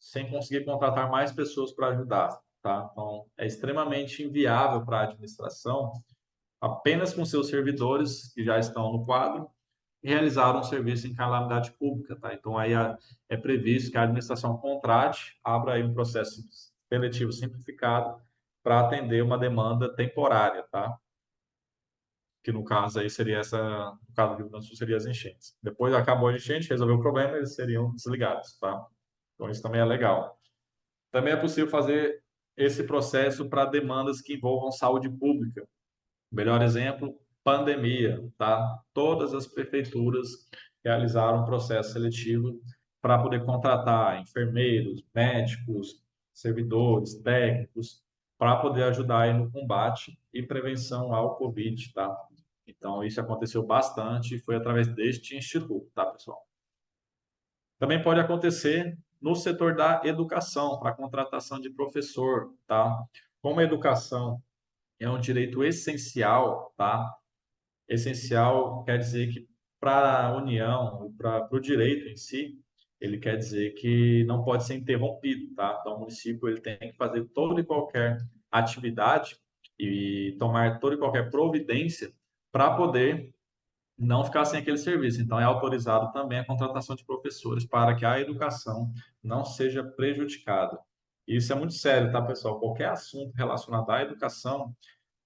sem conseguir contratar mais pessoas para ajudar, tá? Então, é extremamente inviável para a administração, apenas com seus servidores que já estão no quadro, realizar um serviço em calamidade pública, tá? Então, aí é previsto que a administração contrate, abra aí um processo seletivo simplificado para atender uma demanda temporária, tá? Que no caso aí seria essa, no caso do Rio Grande do Sul, seria as enchentes. Depois acabou a enchente, resolveu o problema, eles seriam desligados, tá? Então isso também é legal. Também é possível fazer esse processo para demandas que envolvam saúde pública. Melhor exemplo, pandemia, tá? Todas as prefeituras realizaram um processo seletivo para poder contratar enfermeiros, médicos, servidores, técnicos, para poder ajudar aí no combate e prevenção ao Covid, tá? Então, isso aconteceu bastante e foi através deste instituto, tá, pessoal? Também pode acontecer no setor da educação, para a contratação de professor, tá? Como a educação é um direito essencial, tá? Essencial quer dizer que para a União, para o direito em si, ele quer dizer que não pode ser interrompido, tá? Então, o município ele tem que fazer toda e qualquer atividade e tomar toda e qualquer providência para poder não ficar sem aquele serviço. Então, é autorizado também a contratação de professores para que a educação não seja prejudicada. E isso é muito sério, tá, pessoal? Qualquer assunto relacionado à educação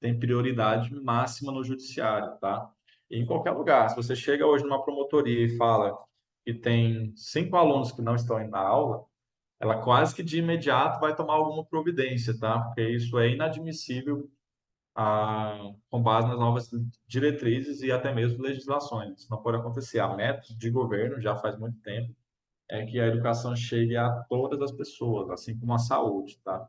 tem prioridade máxima no judiciário, tá? E em qualquer lugar. Se você chega hoje numa promotoria e fala que tem 5 alunos que não estão indo na aula, ela quase que de imediato vai tomar alguma providência, tá? Porque isso é inadmissível com base nas novas diretrizes e até mesmo legislações. Isso não pode acontecer. A meta de governo, já faz muito tempo, é que a educação chegue a todas as pessoas, assim como a saúde, tá?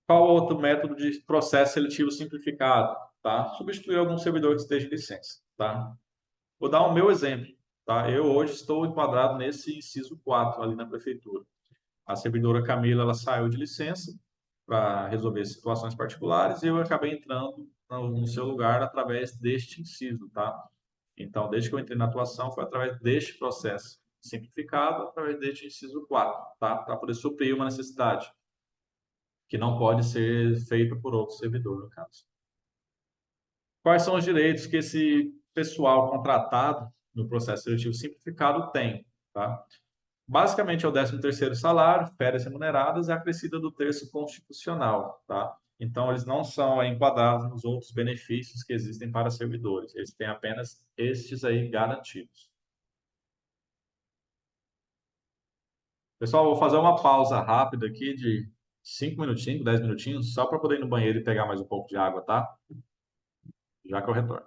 Qual outro método de processo seletivo simplificado? Tá? Substituir algum servidor que esteja em licença. Tá? Vou dar o meu exemplo. Tá? Eu hoje estou enquadrado nesse inciso 4 ali na prefeitura. A servidora Camila ela saiu de licença para resolver situações particulares e eu acabei entrando no seu lugar através deste inciso. Tá? Então, desde que eu entrei na atuação, foi através deste processo simplificado, através deste inciso 4, tá? Para poder suprir uma necessidade que não pode ser feita por outro servidor, no caso. Quais são os direitos que esse pessoal contratado no processo seletivo simplificado tem? Tá? Basicamente é o 13º salário, férias remuneradas e a acrescida do terço constitucional. Tá? Então, eles não são enquadrados nos outros benefícios que existem para servidores. Eles têm apenas estes aí garantidos. Pessoal, vou fazer uma pausa rápida aqui de 5 minutinhos, 10 minutinhos, só para poder ir no banheiro e pegar mais um pouco de água, tá? Já que eu retorno.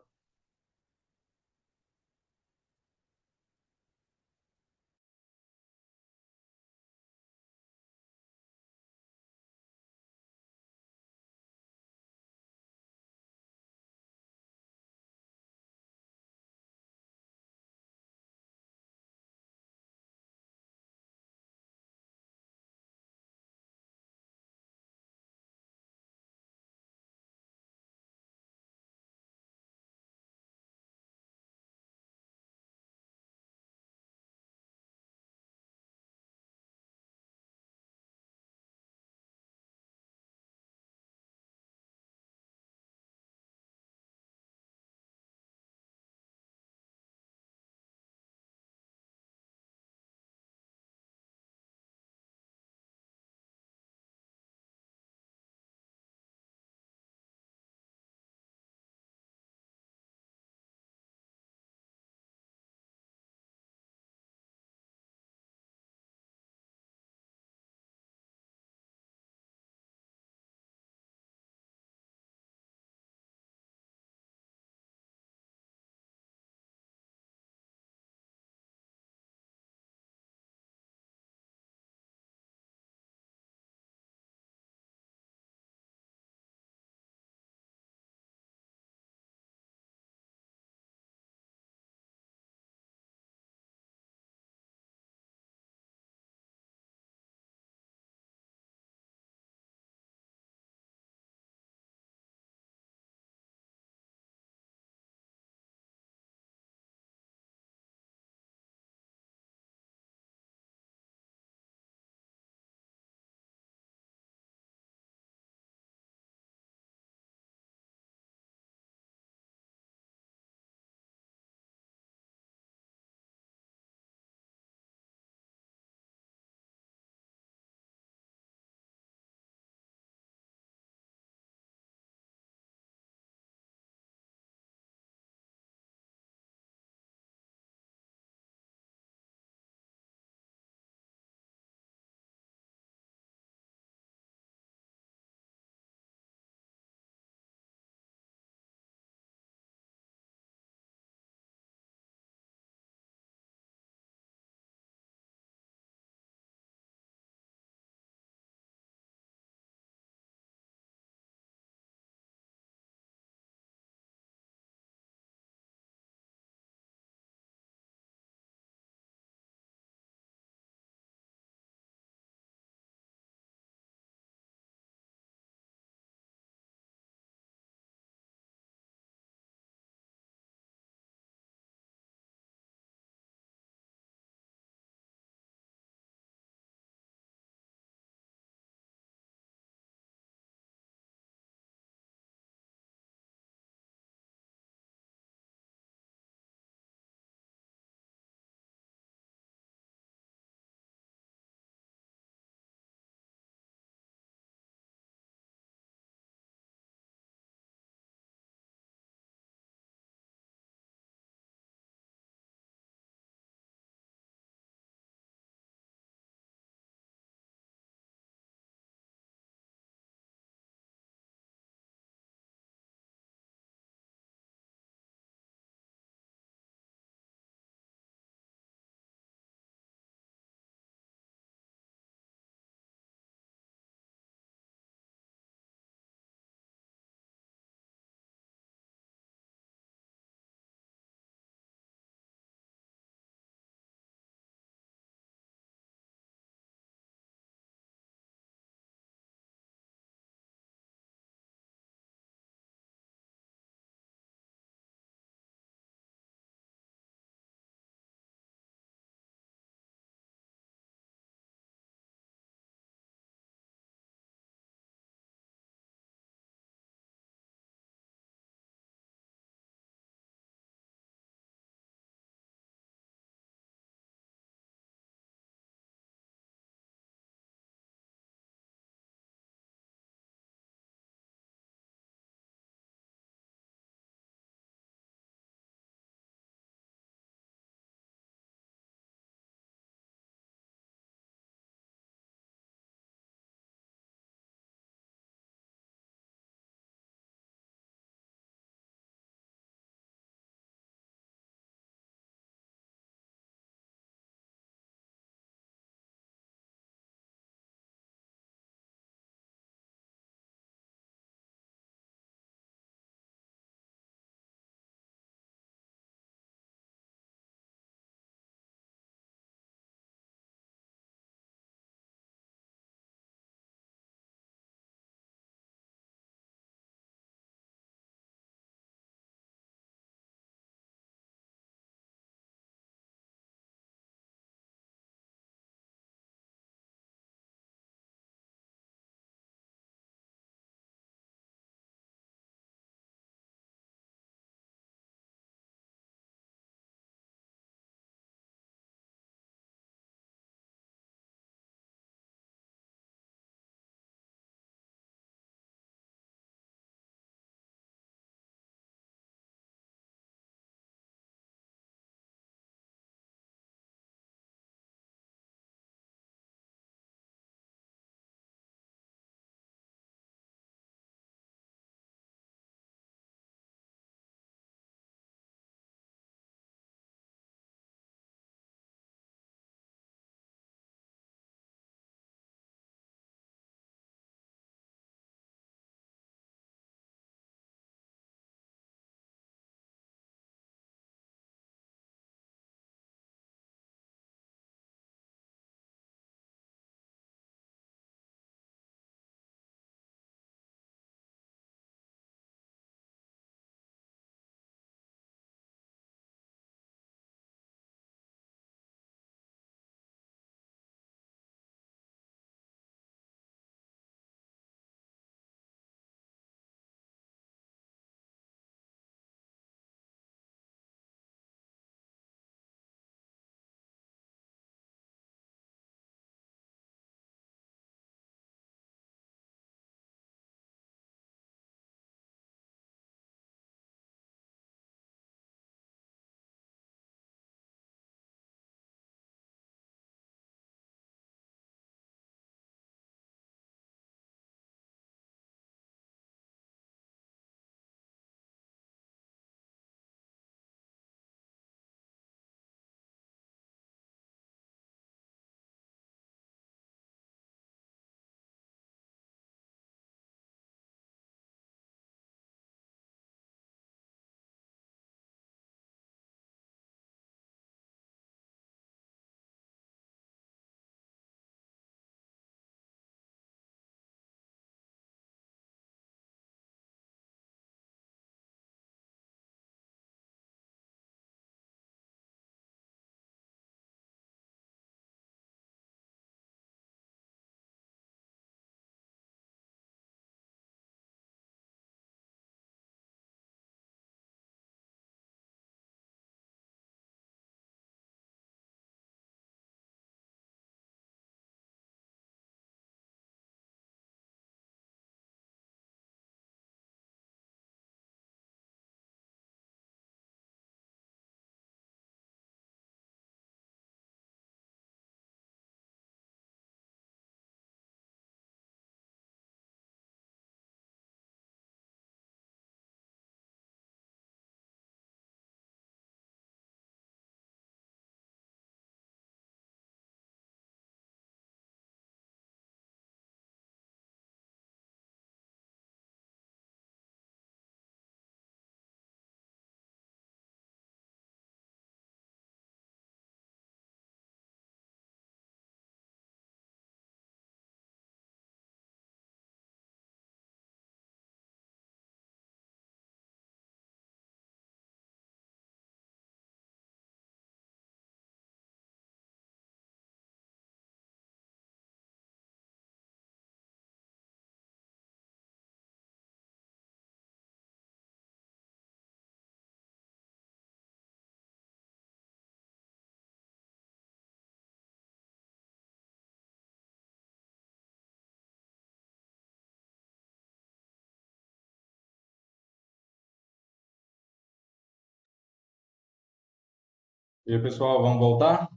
E aí, pessoal, vamos voltar?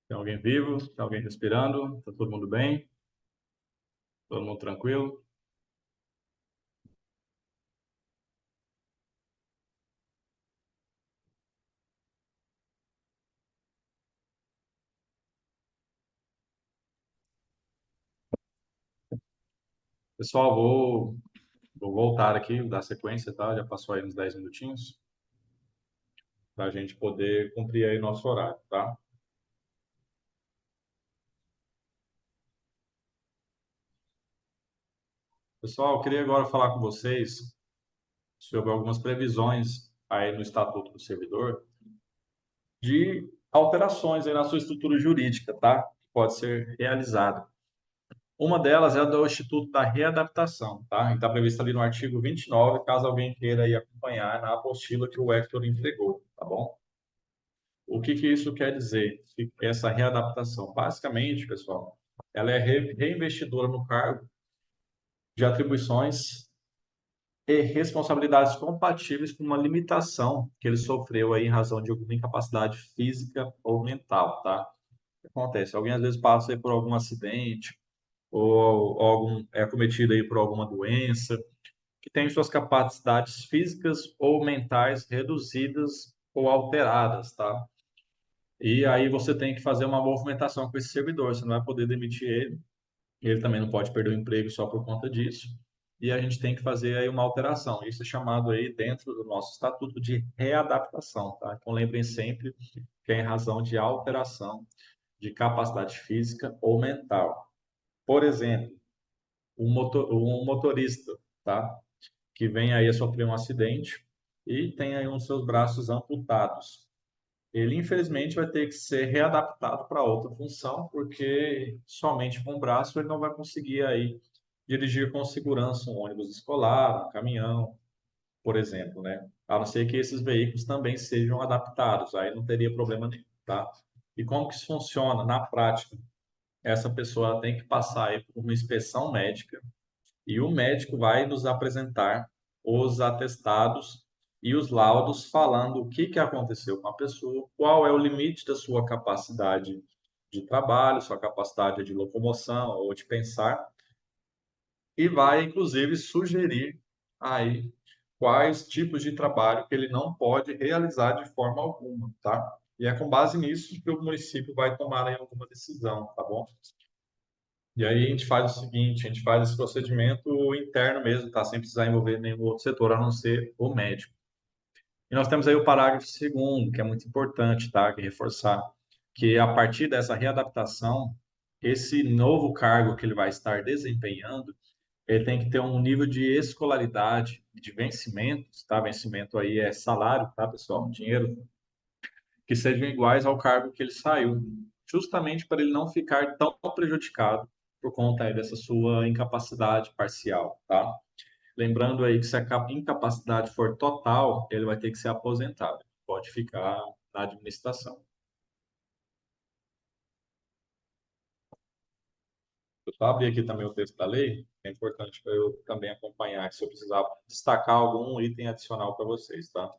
Tem alguém vivo? Tem alguém respirando? Tá todo mundo bem? Todo mundo tranquilo? Pessoal, vou voltar aqui, dar sequência, tá? Já passou aí uns 10 minutinhos, para a gente poder cumprir aí nosso horário, tá? Pessoal, eu queria agora falar com vocês sobre algumas previsões aí no Estatuto do Servidor de alterações aí na sua estrutura jurídica, tá? Que pode ser realizada. Uma delas é a do Instituto da Readaptação, tá? Está prevista ali no artigo 29, caso alguém queira aí acompanhar na apostila que o Hector entregou, tá bom? O que que isso quer dizer? Essa readaptação, basicamente, pessoal, ela é reinvestidora no cargo de atribuições e responsabilidades compatíveis com uma limitação que ele sofreu aí em razão de alguma incapacidade física ou mental, tá? O que acontece? Alguém às vezes passa aí por algum acidente ou algum é acometido aí por alguma doença que tem suas capacidades físicas ou mentais reduzidas ou alteradas, tá? E aí você tem que fazer uma movimentação com esse servidor, você não vai poder demitir ele, ele também não pode perder o emprego só por conta disso. E a gente tem que fazer aí uma alteração. Isso é chamado aí dentro do nosso estatuto de readaptação, tá? Então lembrem sempre que é em razão de alteração de capacidade física ou mental. Por exemplo, um motorista, tá? Que vem aí a sofrer um acidente e tem aí os seus braços amputados. Ele, infelizmente, vai ter que ser readaptado para outra função, porque somente com o braço ele não vai conseguir aí dirigir com segurança um ônibus escolar, um caminhão, por exemplo, né? A não ser que esses veículos também sejam adaptados, aí não teria problema nenhum, tá? E como que isso funciona na prática? Essa pessoa tem que passar aí por uma inspeção médica e o médico vai nos apresentar os atestados e os laudos falando o que que aconteceu com a pessoa, qual é o limite da sua capacidade de trabalho, sua capacidade de locomoção ou de pensar, e vai inclusive sugerir aí quais tipos de trabalho que ele não pode realizar de forma alguma, tá? E é com base nisso que o município vai tomar aí alguma decisão, tá bom? E aí a gente faz o seguinte, a gente faz esse procedimento interno mesmo, tá? Sem precisar envolver nenhum outro setor, a não ser o médico. E nós temos aí o parágrafo segundo, que é muito importante, tá? Que é reforçar que a partir dessa readaptação, esse novo cargo que ele vai estar desempenhando, ele tem que ter um nível de escolaridade, de vencimentos, tá? Vencimento aí é salário, tá, pessoal? Dinheiro, que sejam iguais ao cargo que ele saiu, justamente para ele não ficar tão prejudicado por conta aí dessa sua incapacidade parcial, tá? Lembrando aí que se a incapacidade for total, ele vai ter que ser aposentado, pode ficar na administração. Eu só abri aqui também o texto da lei, é importante para eu também acompanhar, se eu precisar destacar algum item adicional para vocês, tá?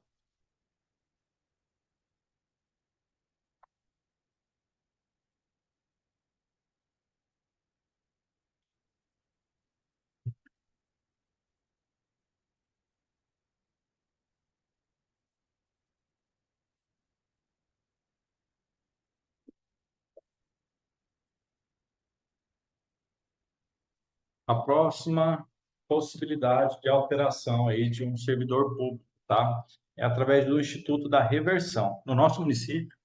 A próxima possibilidade de alteração aí de um servidor público, tá? É através do Instituto da Reversão. No nosso município,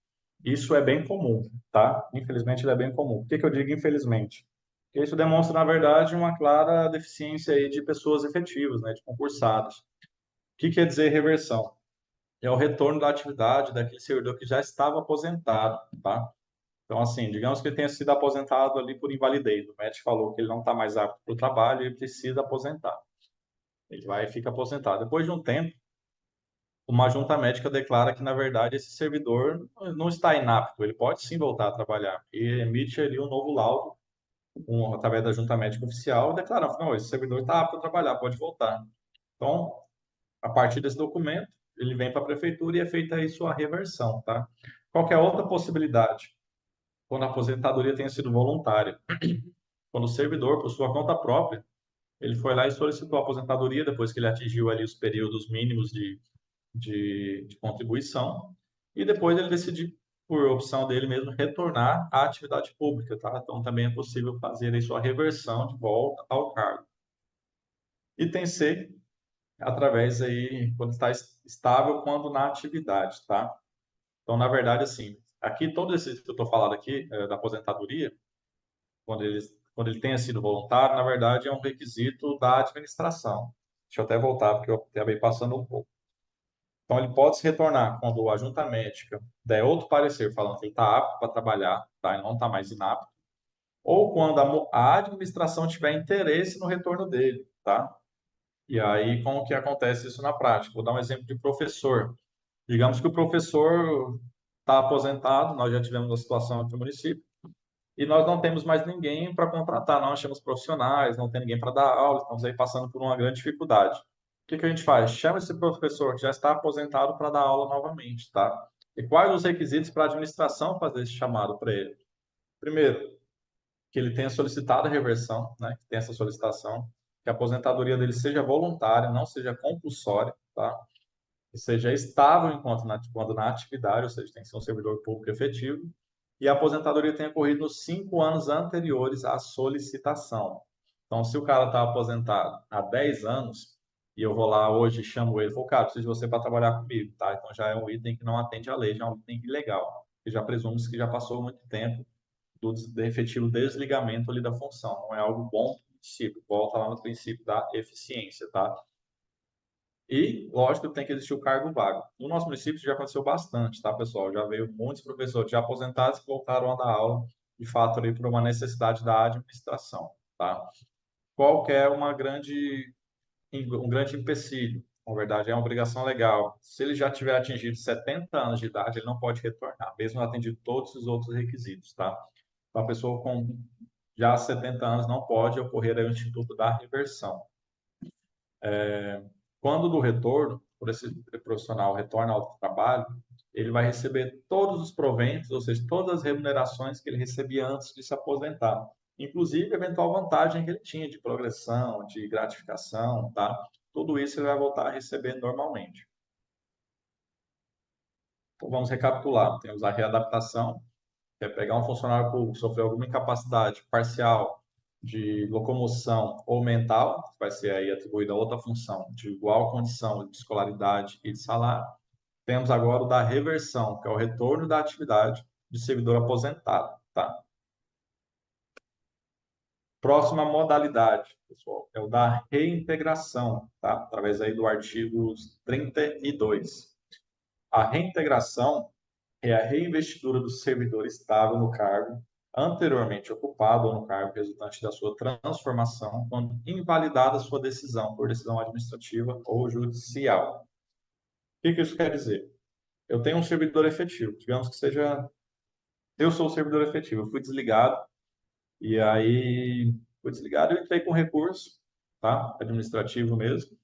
isso é bem comum, tá? Infelizmente, ele é bem comum. Por que que eu digo infelizmente? Porque isso demonstra, na verdade, uma clara deficiência aí de pessoas efetivas, né, de concursados. O que quer dizer reversão? É o retorno da atividade daquele servidor que já estava aposentado, tá? Então, assim, digamos que ele tenha sido aposentado ali por invalidez. O médico falou que ele não está mais apto para o trabalho e ele precisa aposentar. Ele vai e fica aposentado. Depois de um tempo, uma junta médica declara que, na verdade, esse servidor não está inapto, ele pode sim voltar a trabalhar. E emite ali um novo laudo através da junta médica oficial, declarando, não, esse servidor está apto a trabalhar, pode voltar. Então, a partir desse documento, ele vem para a prefeitura e é feita aí sua reversão, tá? Qualquer outra possibilidade, quando a aposentadoria tenha sido voluntária, quando o servidor, por sua conta própria, ele foi lá e solicitou a aposentadoria depois que ele atingiu ali os períodos mínimos de contribuição, e depois ele decidiu, por opção dele mesmo, retornar à atividade pública, tá? Então, também é possível fazer aí sua reversão de volta ao cargo. Item C, através aí, quando está estável, quando na atividade, tá? Então, na verdade, assim, aqui, todo esse que eu estou falando aqui, da aposentadoria, quando ele tenha sido voluntário, na verdade, é um requisito da administração. Deixa eu até voltar, porque eu acabei passando um pouco. Então, ele pode se retornar quando a junta médica der outro parecer falando que ele está apto para trabalhar, tá? Ele não está mais inapto, ou quando a administração tiver interesse no retorno dele, tá? E aí, como que acontece isso na prática? Vou dar um exemplo de professor. Digamos que o professor está aposentado, nós já tivemos uma situação aqui no município, e nós não temos mais ninguém para contratar, não achamos profissionais, não tem ninguém para dar aula, estamos aí passando por uma grande dificuldade. O que que a gente faz? Chama esse professor que já está aposentado para dar aula novamente, tá? E quais os requisitos para a administração fazer esse chamado para ele? Primeiro, que ele tenha solicitado a reversão, né? Que tenha essa solicitação, que a aposentadoria dele seja voluntária, não seja compulsória, tá? Que seja estável quando na atividade, ou seja, tem que ser um servidor público efetivo, e a aposentadoria tenha ocorrido nos 5 anos anteriores à solicitação. Então, se o cara está aposentado há 10 anos, e eu vou lá hoje e chamo ele, falo, cara, preciso de você para trabalhar comigo, tá? Então, já é um item que não atende à lei, já é um item ilegal, que já presume que já passou muito tempo do efetivo desligamento ali da função. Não é algo bom no princípio, volta lá no princípio da eficiência, tá? E, lógico, tem que existir o cargo vago. No nosso município já aconteceu bastante, tá, pessoal? Já veio muitos professores já aposentados que voltaram a dar aula, de fato, ali, por uma necessidade da administração, tá? Qual que é um grande empecilho? Na verdade, é uma obrigação legal. Se ele já tiver atingido 70 anos de idade, ele não pode retornar, mesmo atendido todos os outros requisitos, tá? Então, a pessoa com já 70 anos não pode ocorrer aí o instituto da reversão. Quando do retorno, por esse profissional retorna ao trabalho, ele vai receber todos os proventos, ou seja, todas as remunerações que ele recebia antes de se aposentar, inclusive a eventual vantagem que ele tinha de progressão, de gratificação, tá? Tudo isso ele vai voltar a receber normalmente. Então, vamos recapitular. Temos a readaptação, que é pegar um funcionário público que sofreu alguma incapacidade parcial de locomoção ou mental, que vai ser aí atribuída a outra função de igual condição de escolaridade e de salário. Temos agora o da reversão, que é o retorno da atividade de servidor aposentado, tá? Próxima modalidade, pessoal, é o da reintegração, tá? Através aí do artigo 32. A reintegração é a reinvestidura do servidor estável no cargo anteriormente ocupado ou no cargo resultante da sua transformação, quando invalidada a sua decisão por decisão administrativa ou judicial. O que isso quer dizer? Eu tenho um servidor efetivo, digamos que seja, eu sou o servidor efetivo, eu fui desligado, e aí fui desligado e entrei com recurso, tá? Administrativo mesmo,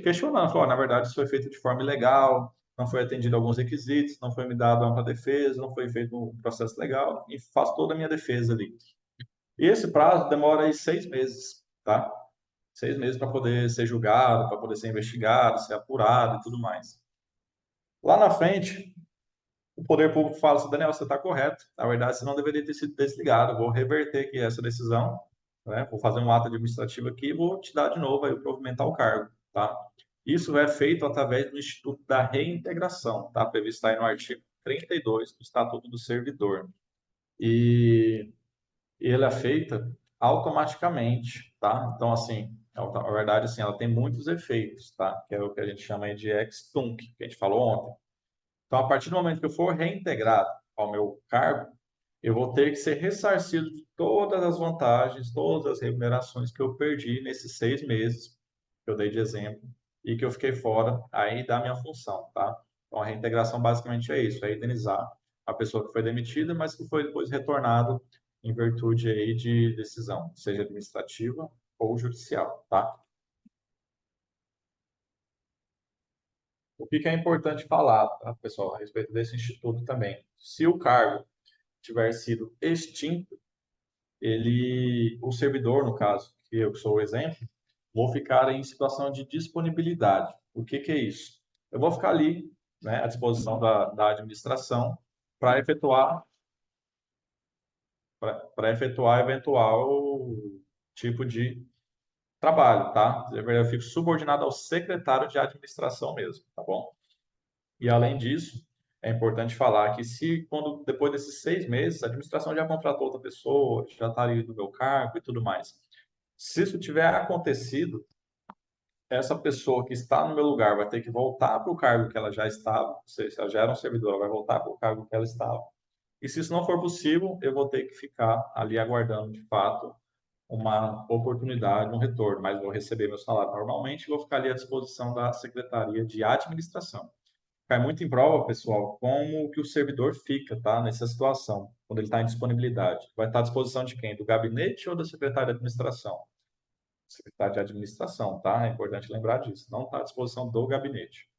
questionando, falou, na verdade isso foi feito de forma ilegal, não foi atendido alguns requisitos, não foi me dado ampla defesa, não foi feito um processo legal, e faço toda a minha defesa ali. E esse prazo demora aí 6 meses, tá? 6 meses para poder ser julgado, para poder ser investigado, ser apurado e tudo mais. Lá na frente, o poder público fala assim, Daniel, você está correto. Na verdade, você não deveria ter sido desligado. Vou reverter aqui essa decisão, né? Vou fazer um ato administrativo aqui e vou te dar de novo aí o provimentar o cargo, tá? Isso é feito através do Instituto da Reintegração, tá? Previsto aí no artigo 32 do Estatuto do Servidor. E ele é feita automaticamente, tá? Então, assim, na verdade, assim, ela tem muitos efeitos, tá? Que é o que a gente chama aí de ex-tunc, que a gente falou ontem. Então, a partir do momento que eu for reintegrado ao meu cargo, eu vou ter que ser ressarcido de todas as vantagens, todas as remunerações que eu perdi nesses 6 meses que eu dei de exemplo e que eu fiquei fora aí da minha função, tá? Então, a reintegração basicamente é isso, é indenizar a pessoa que foi demitida, mas que foi depois retornado em virtude aí de decisão, seja administrativa ou judicial, tá? O que que é importante falar, tá, pessoal, a respeito desse instituto também? Se o cargo tiver sido extinto, o servidor, no caso, que eu sou o exemplo, vou ficar em situação de disponibilidade. O que que é isso? Eu vou ficar ali, né, à disposição da administração para efetuar para efetuar eventual tipo de trabalho, tá? Eu fico subordinado ao secretário de administração mesmo, tá bom? E além disso, é importante falar que se quando depois desses 6 meses a administração já contratou outra pessoa, já está ali no meu cargo e tudo mais, se isso tiver acontecido, essa pessoa que está no meu lugar vai ter que voltar para o cargo que ela já estava, ou seja, se ela já era um servidor, ela vai voltar para o cargo que ela estava. E se isso não for possível, eu vou ter que ficar ali aguardando, de fato, uma oportunidade, um retorno, mas vou receber meu salário normalmente e vou ficar ali à disposição da Secretaria de Administração. Cai muito em prova, pessoal, como que o servidor fica, tá, nessa situação, quando ele está em disponibilidade. Vai estar à disposição de quem? Do gabinete ou da Secretaria de Administração? Secretário de Administração, tá? É importante lembrar disso. Não está à disposição do gabinete.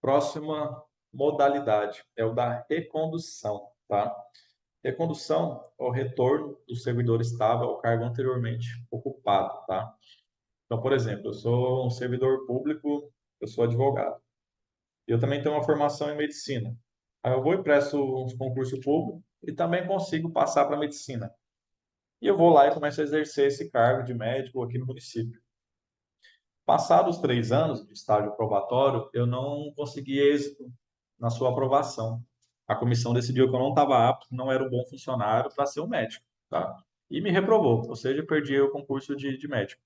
Próxima modalidade é o da recondução, tá? Recondução é o retorno do servidor estável ao cargo anteriormente ocupado, tá? Então, por exemplo, eu sou um servidor público, eu sou advogado. Eu também tenho uma formação em medicina. Aí eu vou e presto um concurso público e também consigo passar para medicina. E eu vou lá e começo a exercer esse cargo de médico aqui no município. Passados 3 anos de estágio probatório, eu não consegui êxito na sua aprovação. A comissão decidiu que eu não estava apto, não era um bom funcionário para ser um médico, tá? E me reprovou, ou seja, perdi o concurso de médico.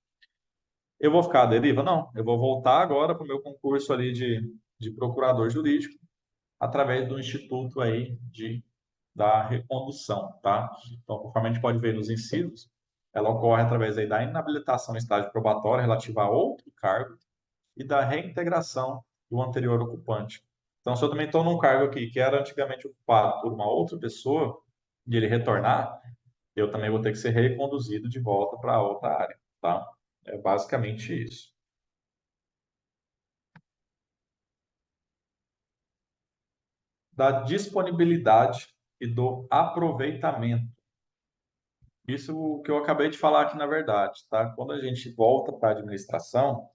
Eu vou ficar à deriva? Não, eu vou voltar agora para o meu concurso ali de procurador jurídico, através do instituto aí da recondução, tá? Então, conforme a gente pode ver nos incisos, ela ocorre através aí da inabilitação em estágio probatório relativa a outro cargo e da reintegração do anterior ocupante. Então, se eu também estou num cargo aqui que era antigamente ocupado por uma outra pessoa e ele retornar, eu também vou ter que ser reconduzido de volta para outra área, tá? É basicamente isso. Da disponibilidade e do aproveitamento. Isso que eu acabei de falar aqui na verdade, tá? Quando a gente volta para a administração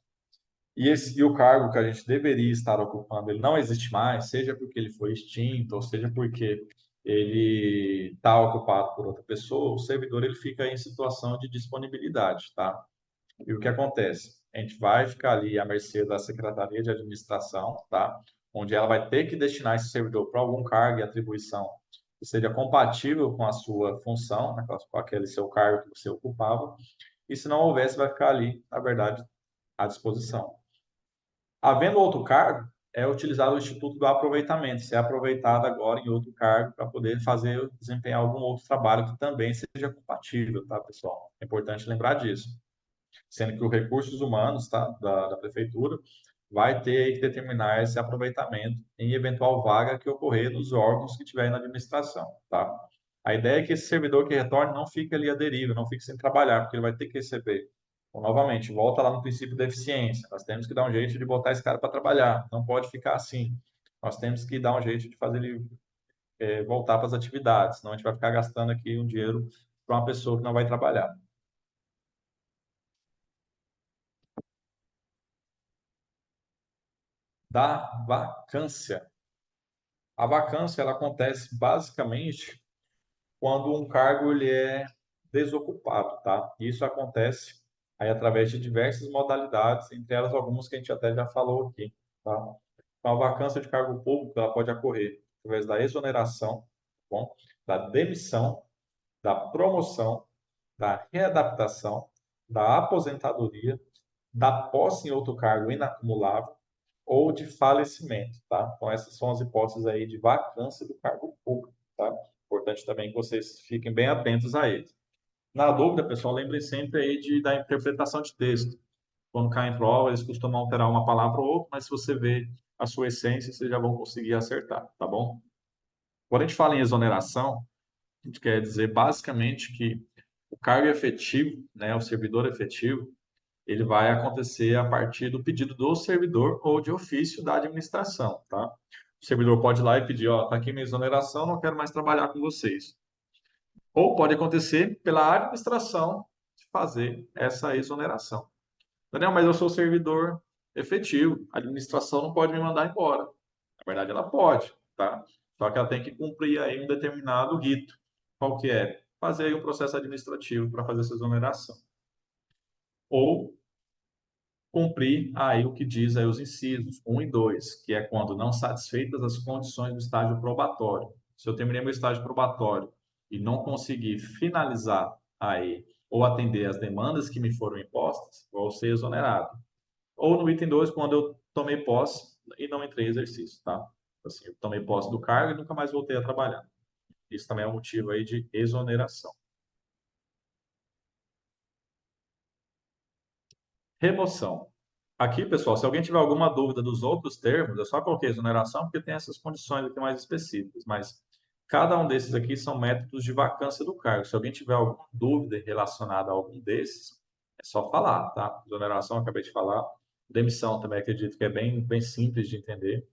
e o cargo que a gente deveria estar ocupando, ele não existe mais, seja porque ele foi extinto, ou seja porque ele está ocupado por outra pessoa, o servidor ele fica em situação de disponibilidade, tá? E o que acontece? A gente vai ficar ali à mercê da Secretaria de Administração, tá? Onde ela vai ter que destinar esse servidor para algum cargo e atribuição que seja compatível com a sua função, né, com aquele seu cargo que você ocupava. E se não houvesse, vai ficar ali, na verdade, à disposição. Havendo outro cargo, é utilizado o Instituto do Aproveitamento, ser aproveitado agora em outro cargo para poder fazer, desempenhar algum outro trabalho que também seja compatível, tá, pessoal? É importante lembrar disso, sendo que os recursos humanos, tá, da prefeitura vai ter que determinar esse aproveitamento em eventual vaga que ocorrer nos órgãos que tiverem na administração, tá? A ideia é que esse servidor que retorne não fique ali à deriva, não fique sem trabalhar, porque ele vai ter que receber. Então, novamente, volta lá no princípio da eficiência. Nós temos que dar um jeito de botar esse cara para trabalhar. Não pode ficar assim. Nós temos que dar um jeito de fazer ele voltar para as atividades, senão a gente vai ficar gastando aqui um dinheiro para uma pessoa que não vai trabalhar. Da vacância. A vacância ela acontece basicamente quando um cargo ele é desocupado, tá? Isso acontece aí através de diversas modalidades, entre elas algumas que a gente até já falou aqui, tá? Então, a vacância de cargo público ela pode ocorrer através da exoneração, tá bom? Da demissão, da promoção, da readaptação, da aposentadoria, da posse em outro cargo inacumulável ou de falecimento, tá? Então, essas são as hipóteses aí de vacância do cargo público, tá? Importante também que vocês fiquem bem atentos a eles. Na dúvida, pessoal, lembrem sempre aí da interpretação de texto. Quando cai em prova, eles costumam alterar uma palavra ou outra, mas se você vê a sua essência, vocês já vão conseguir acertar, tá bom? Quando a gente fala em exoneração, a gente quer dizer basicamente que o cargo efetivo, né, o servidor efetivo, ele vai acontecer a partir do pedido do servidor ou de ofício da administração, tá? O servidor pode ir lá e pedir, ó, tá aqui minha exoneração, não quero mais trabalhar com vocês. Ou pode acontecer pela administração de fazer essa exoneração. Daniel, mas eu sou servidor efetivo, a administração não pode me mandar embora. Na verdade, ela pode, tá? Só que ela tem que cumprir aí um determinado rito. Qual que é? Fazer aí um processo administrativo para fazer essa exoneração. Ou cumprir aí o que diz aí os incisos 1 e 2, que é quando não satisfeitas as condições do estágio probatório. Se eu terminei meu estágio probatório e não consegui finalizar aí ou atender as demandas que me foram impostas, vou ser exonerado. Ou no item 2, quando eu tomei posse e não entrei em exercício, tá? Assim, eu tomei posse do cargo e nunca mais voltei a trabalhar. Isso também é um motivo aí de exoneração. Remoção. Aqui, pessoal, se alguém tiver alguma dúvida dos outros termos, eu só coloquei exoneração porque tem essas condições aqui mais específicas, mas cada um desses aqui são métodos de vacância do cargo. Se alguém tiver alguma dúvida relacionada a algum desses, é só falar, tá? Exoneração, eu acabei de falar. Demissão também acredito que é bem simples de entender.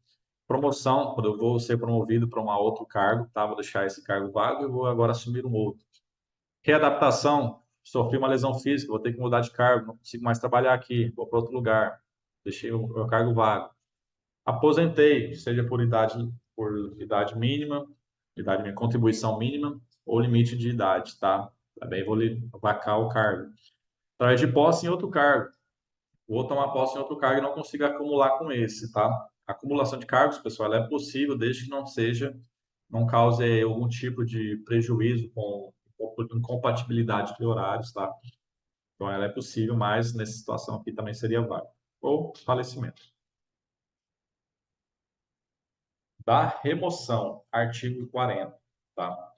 Promoção, quando eu vou ser promovido para um outro cargo, tá? Vou deixar esse cargo vago e vou agora assumir um outro. Readaptação, sofri uma lesão física, vou ter que mudar de cargo, não consigo mais trabalhar aqui, vou para outro lugar, deixei o meu cargo vago. Aposentei, seja por idade mínima, idade minha contribuição mínima ou limite de idade, tá? Também vou vacar o cargo. Através de posse em outro cargo, vou tomar posse em outro cargo e não consigo acumular com esse, tá? A acumulação de cargos, pessoal, ela é possível desde que não cause algum tipo de prejuízo com incompatibilidade de horários, tá? Então, ela é possível, mas nessa situação aqui também seria válido. Ou falecimento. Da remoção, artigo 40, tá?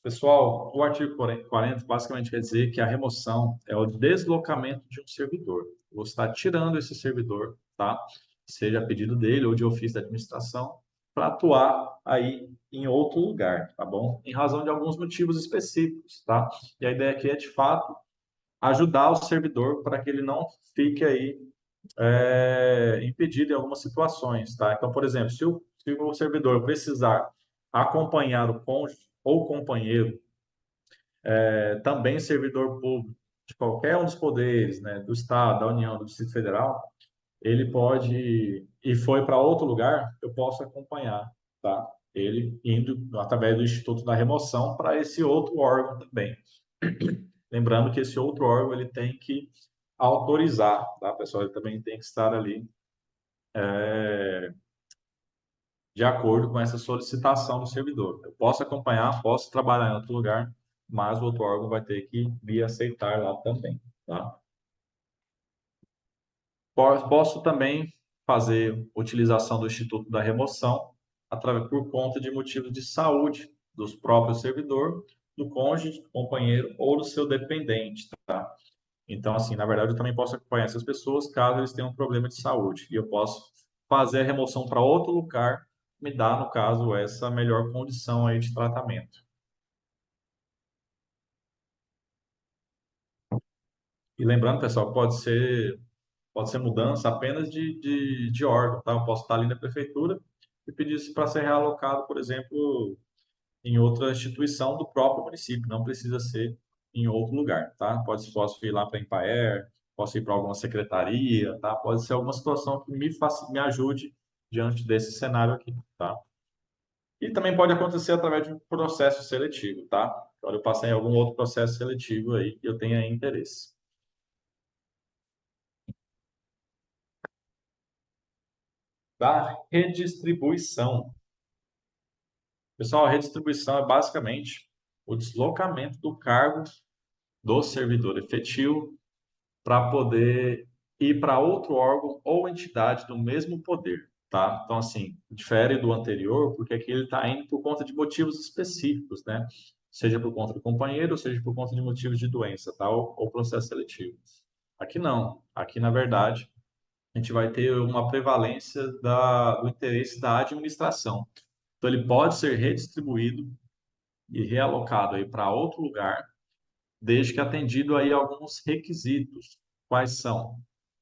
Pessoal, o artigo 40 basicamente quer dizer que a remoção é o deslocamento de um servidor. Eu vou estar tirando esse servidor, tá? Seja a pedido dele ou de ofício da administração, para atuar aí em outro lugar, tá bom? Em razão de alguns motivos específicos, tá? E a ideia aqui é, de fato, ajudar o servidor para que ele não fique aí impedido em algumas situações, tá? Então, por exemplo, se o servidor precisar acompanhar o cônjuge ou companheiro, também servidor público de qualquer um dos poderes, né, do Estado, da União, do Distrito Federal, ele pode e foi para outro lugar, eu posso acompanhar, tá? Ele indo através do Instituto da Remoção para esse outro órgão também. Lembrando que esse outro órgão ele tem que autorizar, tá, pessoal? Ele também tem que estar ali de acordo com essa solicitação do servidor. Eu posso acompanhar, posso trabalhar em outro lugar, mas o outro órgão vai ter que me aceitar lá também, tá? Posso também fazer utilização do Instituto da Remoção através por conta de motivos de saúde dos próprios servidor, do cônjuge, do companheiro ou do seu dependente, tá? Então, assim, na verdade, eu também posso acompanhar essas pessoas caso eles tenham um problema de saúde. E eu posso fazer a remoção para outro lugar, me dá, no caso, essa melhor condição aí de tratamento. E lembrando, pessoal, pode ser mudança apenas de órgão, tá? Eu posso estar ali na prefeitura e pedir para ser realocado, por exemplo, em outra instituição do próprio município, não precisa ser em outro lugar, tá? Posso ir lá para a Empaer, posso ir para alguma secretaria, tá? Pode ser alguma situação que me ajude diante desse cenário aqui, tá? E também pode acontecer através de um processo seletivo, tá? Quando eu passar em algum outro processo seletivo aí que eu tenha interesse. Da redistribuição. Pessoal, a redistribuição é basicamente o deslocamento do cargo do servidor efetivo para poder ir para outro órgão ou entidade do mesmo poder, tá? Então, assim, difere do anterior, porque aqui ele está indo por conta de motivos específicos, né? Seja por conta do companheiro, seja por conta de motivos de doença, tá? Ou processo seletivo. Aqui não. Aqui, na verdade, a gente vai ter uma prevalência do interesse da administração. Então, ele pode ser redistribuído e realocado aí para outro lugar, desde que atendido aí alguns requisitos. Quais são?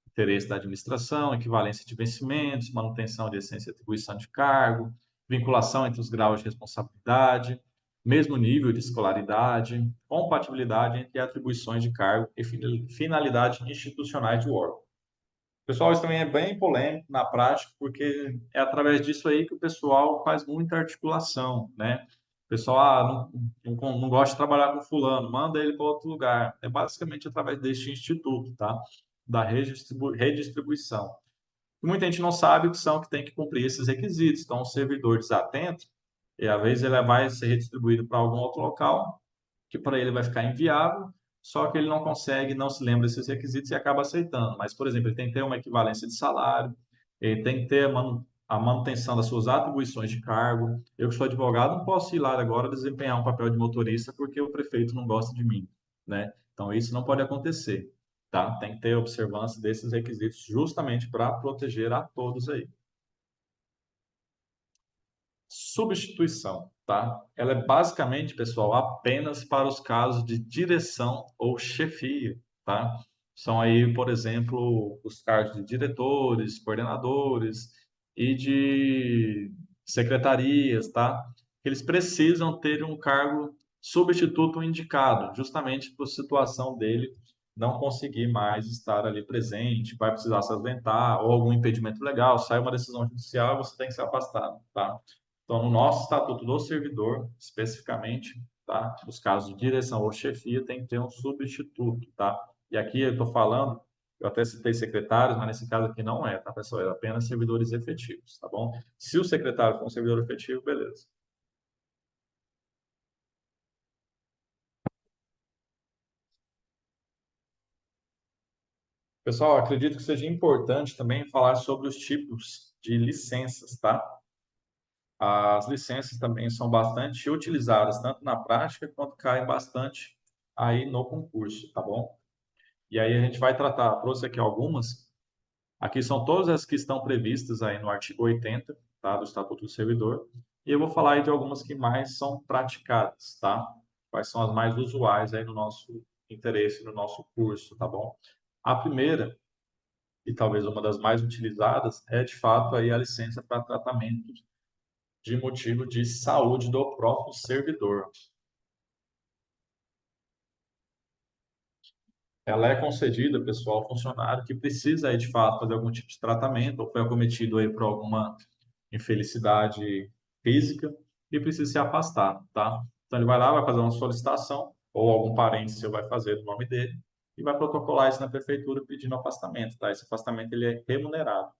Interesse da administração, equivalência de vencimentos, manutenção de essência e atribuição de cargo, vinculação entre os graus de responsabilidade, mesmo nível de escolaridade, compatibilidade entre atribuições de cargo e finalidades institucionais do órgão. Pessoal, isso também é bem polêmico na prática, porque é através disso aí que o pessoal faz muita articulação, né? O pessoal, não gosta de trabalhar com fulano, manda ele para outro lugar. É basicamente através deste instituto, tá? Da redistribuição. E muita gente não sabe o que são que tem que cumprir esses requisitos. Então, o servidor desatento, e às vezes ele vai ser redistribuído para algum outro local, que para ele vai ficar inviável, só que ele não consegue, não se lembra desses requisitos e acaba aceitando. Mas, por exemplo, ele tem que ter uma equivalência de salário, ele tem que ter a manutenção das suas atribuições de cargo. Eu que sou advogado, não posso ir lá agora desempenhar um papel de motorista porque o prefeito não gosta de mim, né? Então, isso não pode acontecer, tá? Tem que ter observância desses requisitos justamente para proteger a todos aí. Substituição, tá? Ela é basicamente, pessoal, apenas para os casos de direção ou chefia, tá? São aí, por exemplo, os cargos de diretores, coordenadores e de secretarias, tá? Eles precisam ter um cargo substituto indicado, justamente por situação dele não conseguir mais estar ali presente, vai precisar se ausentar ou algum impedimento legal, sai uma decisão judicial, você tem que ser afastado, tá? Então, no nosso estatuto do servidor, especificamente, tá? Os casos de direção ou chefia tem que ter um substituto, tá? E aqui eu estou falando, eu até citei secretários, mas nesse caso aqui não é, tá, pessoal? É apenas servidores efetivos, tá bom? Se o secretário for um servidor efetivo, beleza. Pessoal, acredito que seja importante também falar sobre os tipos de licenças, tá? As licenças também são bastante utilizadas, tanto na prática quanto caem bastante aí no concurso, tá bom? E aí a gente vai tratar, trouxe aqui algumas. Aqui são todas as que estão previstas aí no artigo 80, tá, do Estatuto do Servidor. E eu vou falar aí de algumas que mais são praticadas, tá? Quais são as mais usuais aí no nosso interesse, no nosso curso, tá bom? A primeira, e talvez uma das mais utilizadas, é de fato aí a licença para tratamento de motivo de saúde do próprio servidor. Ela é concedida, pessoal, ao funcionário que precisa aí, de fato, fazer algum tipo de tratamento ou foi acometido aí por alguma infelicidade física e precisa se afastar, tá? Então ele vai lá, vai fazer uma solicitação ou algum parente seu vai fazer no nome dele e vai protocolar isso na prefeitura pedindo afastamento, tá? Esse afastamento ele é remunerado.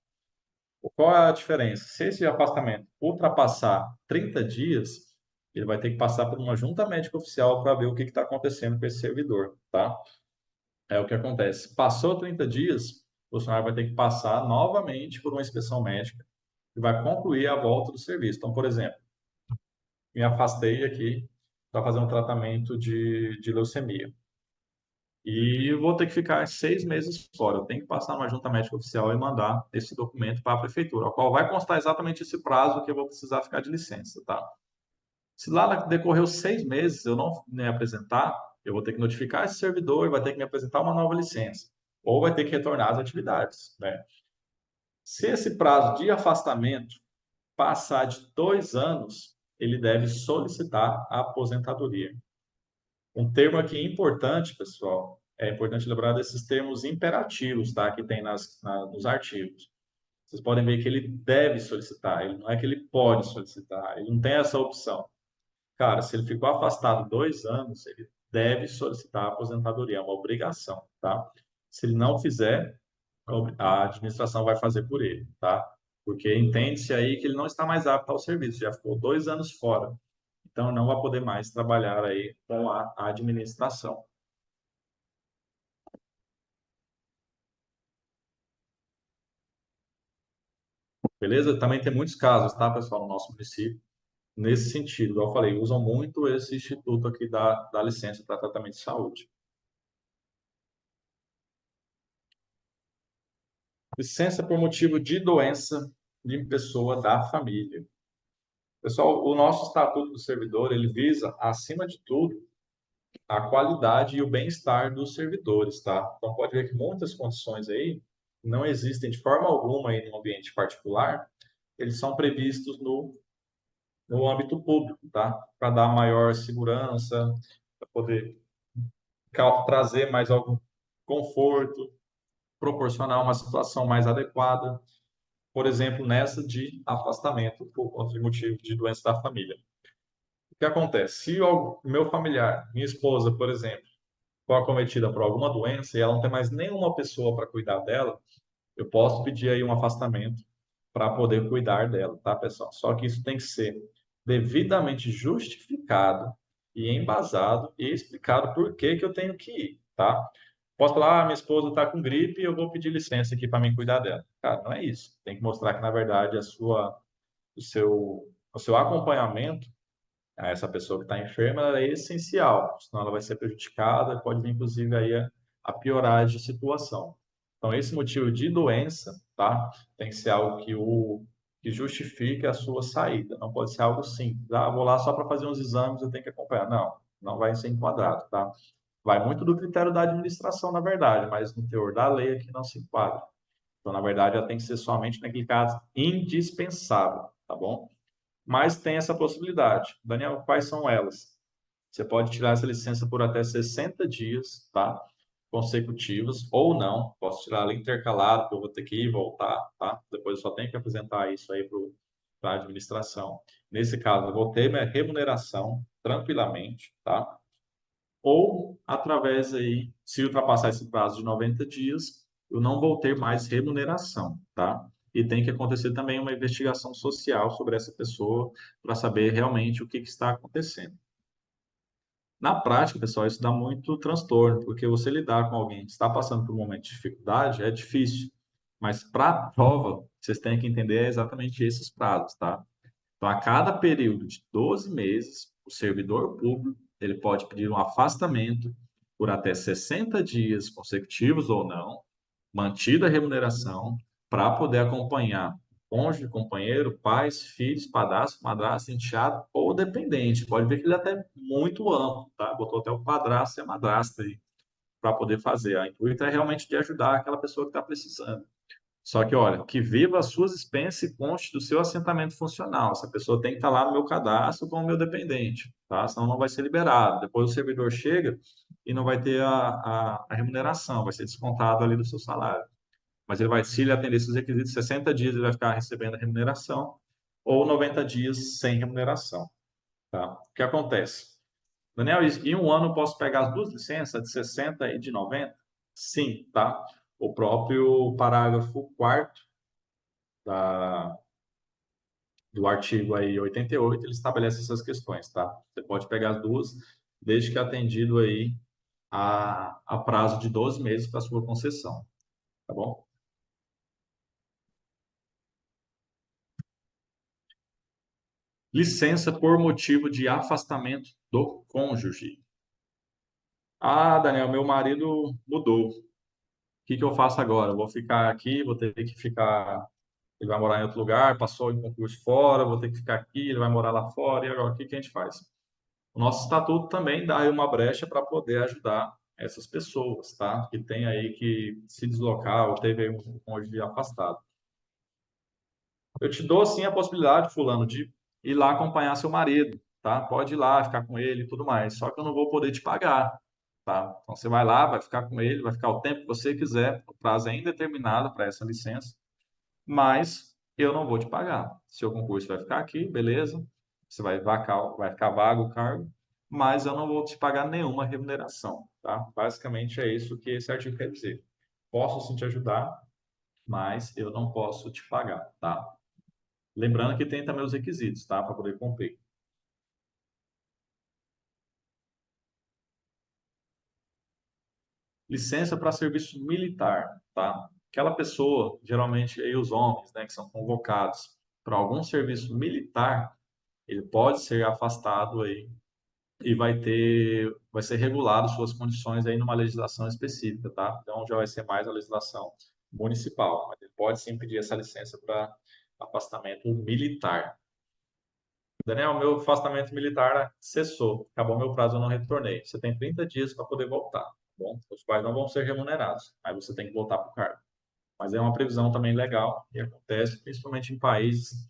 Qual é a diferença? Se esse afastamento ultrapassar 30 dias, ele vai ter que passar por uma junta médica oficial para ver o que está acontecendo com esse servidor, tá? É o que acontece. Passou 30 dias, o funcionário vai ter que passar novamente por uma inspeção médica e vai concluir a volta do serviço. Então, por exemplo, me afastei aqui para fazer um tratamento de leucemia. E eu vou ter que ficar 6 meses fora. Eu tenho que passar numa junta médica oficial e mandar esse documento para a prefeitura, ao qual vai constar exatamente esse prazo que eu vou precisar ficar de licença, tá? Se lá decorreu 6 meses eu não me apresentar, eu vou ter que notificar esse servidor e vai ter que me apresentar uma nova licença. Ou vai ter que retornar às atividades, né? Se esse prazo de afastamento passar de 2 anos, ele deve solicitar a aposentadoria. Um termo aqui importante, pessoal, é importante lembrar desses termos imperativos, tá? Que tem nos artigos. Vocês podem ver que ele deve solicitar, ele não é que ele pode solicitar, ele não tem essa opção. Cara, se ele ficou afastado 2 anos, ele deve solicitar a aposentadoria, é uma obrigação, tá? Se ele não fizer, a administração vai fazer por ele, tá? Porque entende-se aí que ele não está mais apto ao serviço, já ficou 2 anos fora, então não vai poder mais trabalhar aí com a administração. Beleza? Também tem muitos casos, tá, pessoal, no nosso município, nesse sentido. Igual eu falei, usam muito esse instituto aqui da licença para tratamento de saúde. Licença por motivo de doença de pessoa da família. Pessoal, o nosso Estatuto do Servidor, ele visa, acima de tudo, a qualidade e o bem-estar dos servidores, tá? Então, pode ver que muitas condições aí não existem de forma alguma aí no ambiente particular, eles são previstos no âmbito público, tá? Para dar maior segurança, para poder trazer mais algum conforto, proporcionar uma situação mais adequada, por exemplo, nessa de afastamento por conta de motivo de doença da família. O que acontece? Se o meu familiar, minha esposa, por exemplo, for acometida por alguma doença e ela não tem mais nenhuma pessoa para cuidar dela, eu posso pedir aí um afastamento para poder cuidar dela, tá, pessoal? Só que isso tem que ser devidamente justificado e embasado e explicado por que que eu tenho que ir, tá? Posso falar, minha esposa está com gripe e eu vou pedir licença aqui para mim cuidar dela. Cara, não é isso. Tem que mostrar que, na verdade, o seu acompanhamento a essa pessoa que está enferma ela é essencial, senão ela vai ser prejudicada, pode vir, inclusive, aí a piorar de situação. Então, esse motivo de doença, tá? Tem que ser algo que justifique a sua saída. Não pode ser algo simples. Ah, vou lá só para fazer uns exames, eu tenho que acompanhar. Não, não vai ser enquadrado, tá? Vai muito do critério da administração, na verdade, mas no teor da lei aqui não se enquadra. Então, na verdade, ela tem que ser somente naquele caso indispensável, tá bom? Mas tem essa possibilidade. Daniel, quais são elas? Você pode tirar essa licença por até 60 dias, tá? Consecutivos, ou não. Posso tirar ela intercalado, que eu vou ter que ir e voltar, tá? Depois eu só tenho que apresentar isso aí para a administração. Nesse caso, eu vou ter minha remuneração tranquilamente, tá? Ou através aí, se ultrapassar esse prazo de 90 dias, eu não vou ter mais remuneração, tá? E tem que acontecer também uma investigação social sobre essa pessoa para saber realmente o que que está acontecendo. Na prática, pessoal, isso dá muito transtorno, porque você lidar com alguém que está passando por um momento de dificuldade é difícil. Mas para a prova, vocês têm que entender exatamente esses prazos, tá? Então, a cada período de 12 meses, o servidor público ele pode pedir um afastamento por até 60 dias consecutivos ou não, mantida a remuneração, para poder acompanhar cônjuge, companheiro, pais, filhos, padrasto, madrasta, enteado ou dependente. Pode ver que ele é até muito amplo, tá? Botou até o padrasto e a madrasta aí para poder fazer. A intuito é realmente de ajudar aquela pessoa que está precisando. Só que, olha, que viva as suas expensas e conste do seu assentamento funcional. Essa pessoa tem que estar lá no meu cadastro como meu dependente, tá? Senão não vai ser liberado. Depois o servidor chega e não vai ter a remuneração, vai ser descontado ali do seu salário. Mas ele vai, se ele atender esses requisitos, 60 dias ele vai ficar recebendo a remuneração ou 90 dias sem remuneração, tá? O que acontece? Daniel, em um ano eu posso pegar as duas licenças, de 60 e de 90? Sim, tá? O próprio parágrafo 4º da, do artigo aí 88, ele estabelece essas questões, tá? Você pode pegar as duas, desde que atendido aí a prazo de 12 meses para sua concessão, tá bom? Licença por motivo de afastamento do cônjuge. Ah, Daniel, meu marido mudou. O que que eu faço agora? Eu vou ficar aqui, vou ter que ficar. Ele vai morar em outro lugar, passou em concurso fora, vou ter que ficar aqui, ele vai morar lá fora, e agora o que que a gente faz? O nosso estatuto também dá aí uma brecha para poder ajudar essas pessoas, tá? Que tem aí que se deslocar ou teve aí um cônjuge afastado. Eu te dou sim a possibilidade, fulano, de ir lá acompanhar seu marido, tá? Pode ir lá, ficar com ele e tudo mais. Só que eu não vou poder te pagar, tá? Então você vai lá, vai ficar com ele, vai ficar o tempo que você quiser, o prazo é indeterminado para essa licença, mas eu não vou te pagar. Seu concurso vai ficar aqui, beleza? Você vai ficar vago o cargo, mas eu não vou te pagar nenhuma remuneração, tá? Basicamente é isso que esse artigo quer dizer. Posso sim te ajudar, mas eu não posso te pagar, tá? Lembrando que tem também os requisitos, tá? Para poder cumprir. Licença para serviço militar, tá? Aquela pessoa, geralmente aí os homens, né, que são convocados para algum serviço militar, ele pode ser afastado aí e vai ser regulado suas condições aí numa legislação específica, tá? Então já vai ser mais a legislação municipal, mas ele pode sim pedir essa licença para afastamento militar. Daniel, meu afastamento militar cessou. Acabou meu prazo, eu não retornei. Você tem 30 dias para poder voltar, tá bom? Os quais não vão ser remunerados. Aí você tem que voltar para o cargo. Mas é uma previsão também legal e acontece principalmente em países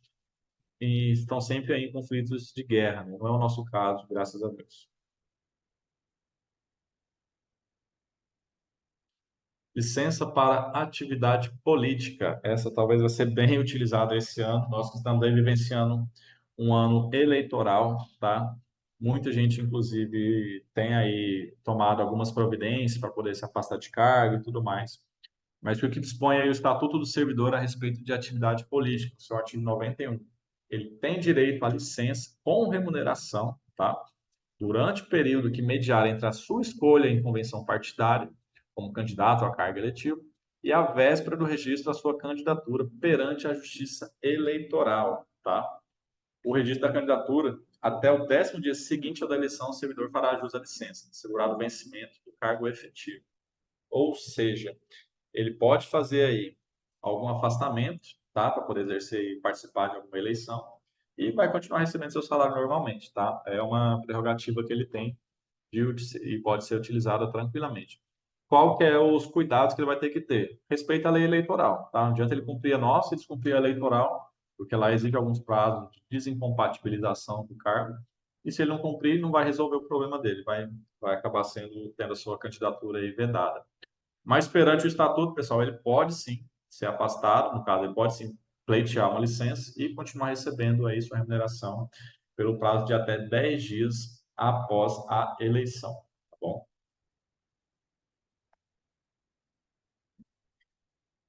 que estão sempre aí em conflitos de guerra, né? Não é o nosso caso, graças a Deus. Licença para atividade política. Essa talvez vai ser bem utilizada esse ano. Nós que estamos aí vivenciando um ano eleitoral, tá? Muita gente, inclusive, tem aí tomado algumas providências para poder se afastar de cargo e tudo mais. Mas o que dispõe aí o Estatuto do Servidor a respeito de atividade política, o seu artigo 91. Ele tem direito à licença com remuneração, tá? Durante o período que mediar entre a sua escolha em convenção partidária, como candidato à carga eletiva, e a véspera do registro da sua candidatura perante a Justiça Eleitoral, tá? O registro da candidatura, até o 10º dia seguinte ao da eleição, o servidor fará jus à licença, assegurado o vencimento do cargo efetivo. Ou seja, ele pode fazer aí algum afastamento, tá, para poder exercer e participar de alguma eleição e vai continuar recebendo seu salário normalmente, tá? É uma prerrogativa que ele tem e pode ser utilizada tranquilamente. Qual que é os cuidados que ele vai ter que ter? Respeito à lei eleitoral, tá? Não adianta ele cumprir a nossa e descumprir a eleitoral, porque lá exige alguns prazos de desincompatibilização do cargo. E se ele não cumprir, não vai resolver o problema dele, vai acabar tendo a sua candidatura aí vedada. Mas perante o estatuto, pessoal, ele pode sim ser afastado, no caso, ele pode sim pleitear uma licença e continuar recebendo aí sua remuneração pelo prazo de até 10 dias após a eleição, tá bom?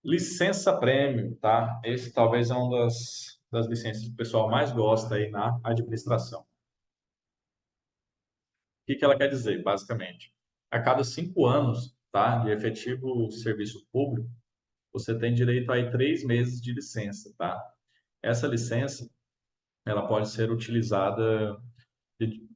Licença prêmio, tá? Esse talvez é uma das licenças que o pessoal mais gosta aí na administração. O que que ela quer dizer, basicamente? A cada 5 anos, tá, de efetivo serviço público, você tem direito aí 3 meses de licença, tá? Essa licença, ela pode ser utilizada de,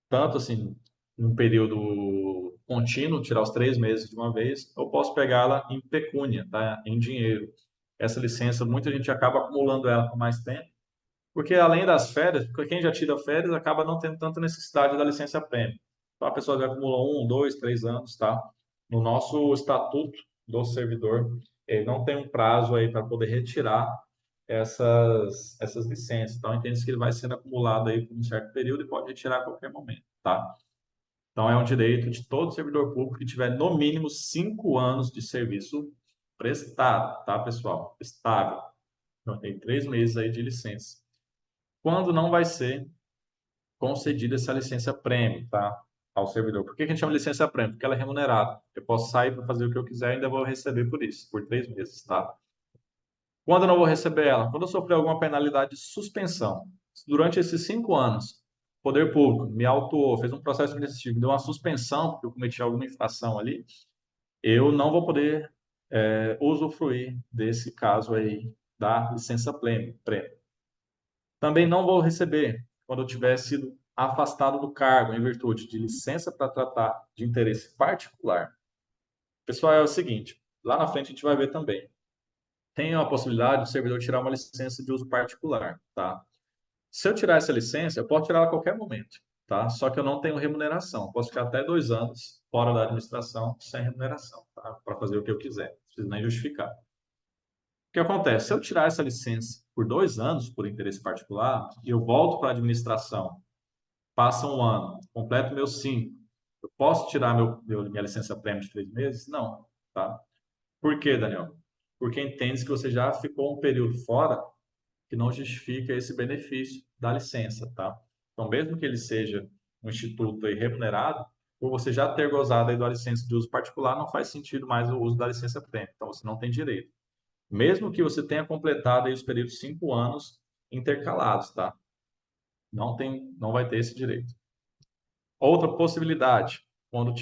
tanto assim, num período contínuo, tirar os 3 meses de uma vez, ou posso pegá-la em pecúnia, tá? Em dinheiro. Essa licença, muita gente acaba acumulando ela por mais tempo, porque além das férias, porque quem já tira férias acaba não tendo tanta necessidade da licença prêmio. Então a pessoa já acumula 1, 2, 3 anos, tá? No nosso estatuto do servidor, ele não tem um prazo aí para poder retirar essas licenças. Então entende-se que ele vai sendo acumulado aí por um certo período e pode retirar a qualquer momento, tá? Então é um direito de todo servidor público que tiver no mínimo 5 anos de serviço prestado, tá, pessoal? Estável. Então tem 3 meses aí de licença. Quando não vai ser concedida essa licença prêmio, tá? Ao servidor. Por que que a gente chama de licença prêmio? Porque ela é remunerada. Eu posso sair para fazer o que eu quiser e ainda vou receber por isso, por 3 meses, tá? Quando eu não vou receber ela? Quando eu sofrer alguma penalidade de suspensão. Durante esses 5 anos, o poder público me autuou, fez um processo administrativo, me deu uma suspensão, porque eu cometi alguma infração ali, eu não vou poder usufruir desse caso aí da licença prêmio. Também não vou receber quando eu tiver sido afastado do cargo em virtude de licença para tratar de interesse particular. Pessoal, é o seguinte, lá na frente a gente vai ver também. Tem a possibilidade do servidor tirar uma licença de uso particular, tá? Se eu tirar essa licença, eu posso tirar ela a qualquer momento, tá? Só que eu não tenho remuneração. Eu posso ficar até 2 anos fora da administração sem remuneração, tá? Para fazer o que eu quiser. Não preciso nem justificar. O que acontece? Se eu tirar essa licença por 2 anos, por interesse particular, e eu volto para a administração, passa um ano, completo meus 5, eu posso tirar minha licença prêmio de 3 meses? Não, tá? Por quê, Daniel? Porque entende que você já ficou um período fora que não justifica esse benefício da licença, tá? Então, mesmo que ele seja um instituto aí remunerado, por você já ter gozado aí da licença de uso particular, não faz sentido mais o uso da licença prêmio. Então, você não tem direito. Mesmo que você tenha completado aí os períodos de 5 anos intercalados, tá? Não vai ter esse direito. Outra possibilidade, quando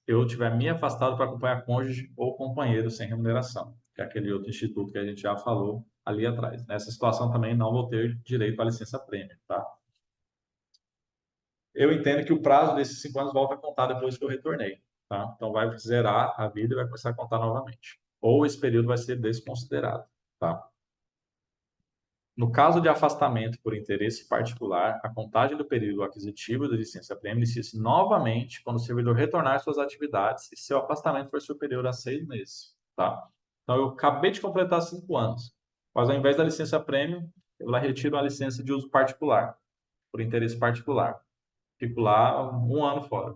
eu tiver me afastado para acompanhar cônjuge ou companheiro sem remuneração, que é aquele outro instituto que a gente já falou ali atrás. Nessa situação também não vou ter direito à licença prêmio, tá? Eu entendo que o prazo desses 5 anos volta a contar depois que eu retornei, tá? Então vai zerar a vida e vai começar a contar novamente. Ou esse período vai ser desconsiderado, tá? No caso de afastamento por interesse particular, a contagem do período aquisitivo da licença-prêmio inicia-se novamente quando o servidor retornar às suas atividades e seu afastamento for superior a 6 meses, tá? Então, eu acabei de completar 5 anos, mas ao invés da licença-prêmio, eu lá retiro a licença de uso particular, por interesse particular. Fico lá 1 ano fora.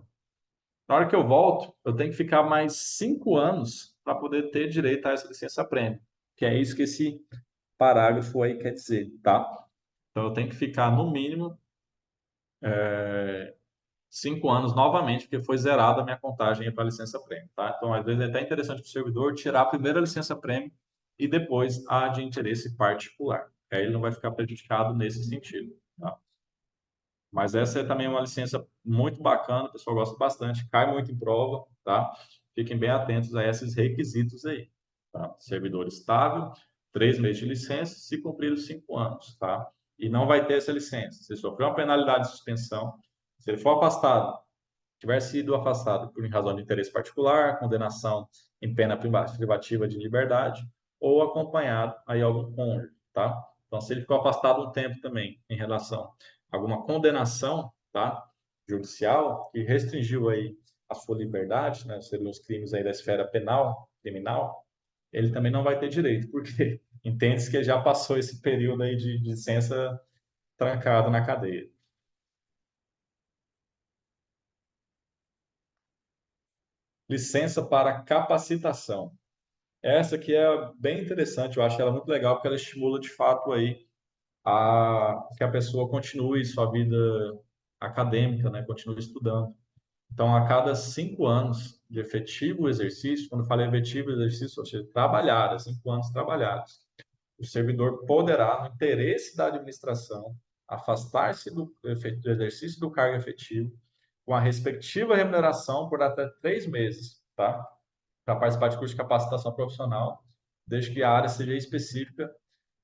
Na hora que eu volto, eu tenho que ficar mais 5 anos para poder ter direito a essa licença-prêmio, que é isso que esse parágrafo aí quer dizer, tá? Então, eu tenho que ficar no mínimo 5 anos novamente, porque foi zerada a minha contagem para a licença prêmio, tá? Então, às vezes é até interessante para o servidor tirar a primeira licença prêmio e depois a de interesse particular. Aí ele não vai ficar prejudicado nesse sentido, tá? Mas essa é também uma licença muito bacana, o pessoal gosta bastante, cai muito em prova, tá? Fiquem bem atentos a esses requisitos aí, tá? Servidor estável, 3 meses de licença, se cumprir os 5 anos, tá? E não vai ter essa licença. Se sofreu uma penalidade de suspensão, se ele for afastado, tiver sido afastado por razão de interesse particular, condenação em pena privativa de liberdade, ou acompanhado aí algum cônjuge, tá? Então, se ele ficou afastado um tempo também em relação a alguma condenação, tá? Judicial, que restringiu aí a sua liberdade, né? Seriam os crimes aí da esfera penal, criminal, ele também não vai ter direito, porque entende-se que ele já passou esse período aí de licença trancado na cadeia. Licença para capacitação. Essa aqui é bem interessante, eu acho ela muito legal porque ela estimula de fato aí a que a pessoa continue sua vida acadêmica, né? Continue estudando. Então, a cada 5 anos de efetivo exercício, quando eu falei efetivo exercício, ou seja, trabalhar, 5 anos trabalhados, o servidor poderá, no interesse da administração, afastar-se do exercício do cargo efetivo com a respectiva remuneração por até 3 meses, tá? Para participar de curso de capacitação profissional, desde que a área seja específica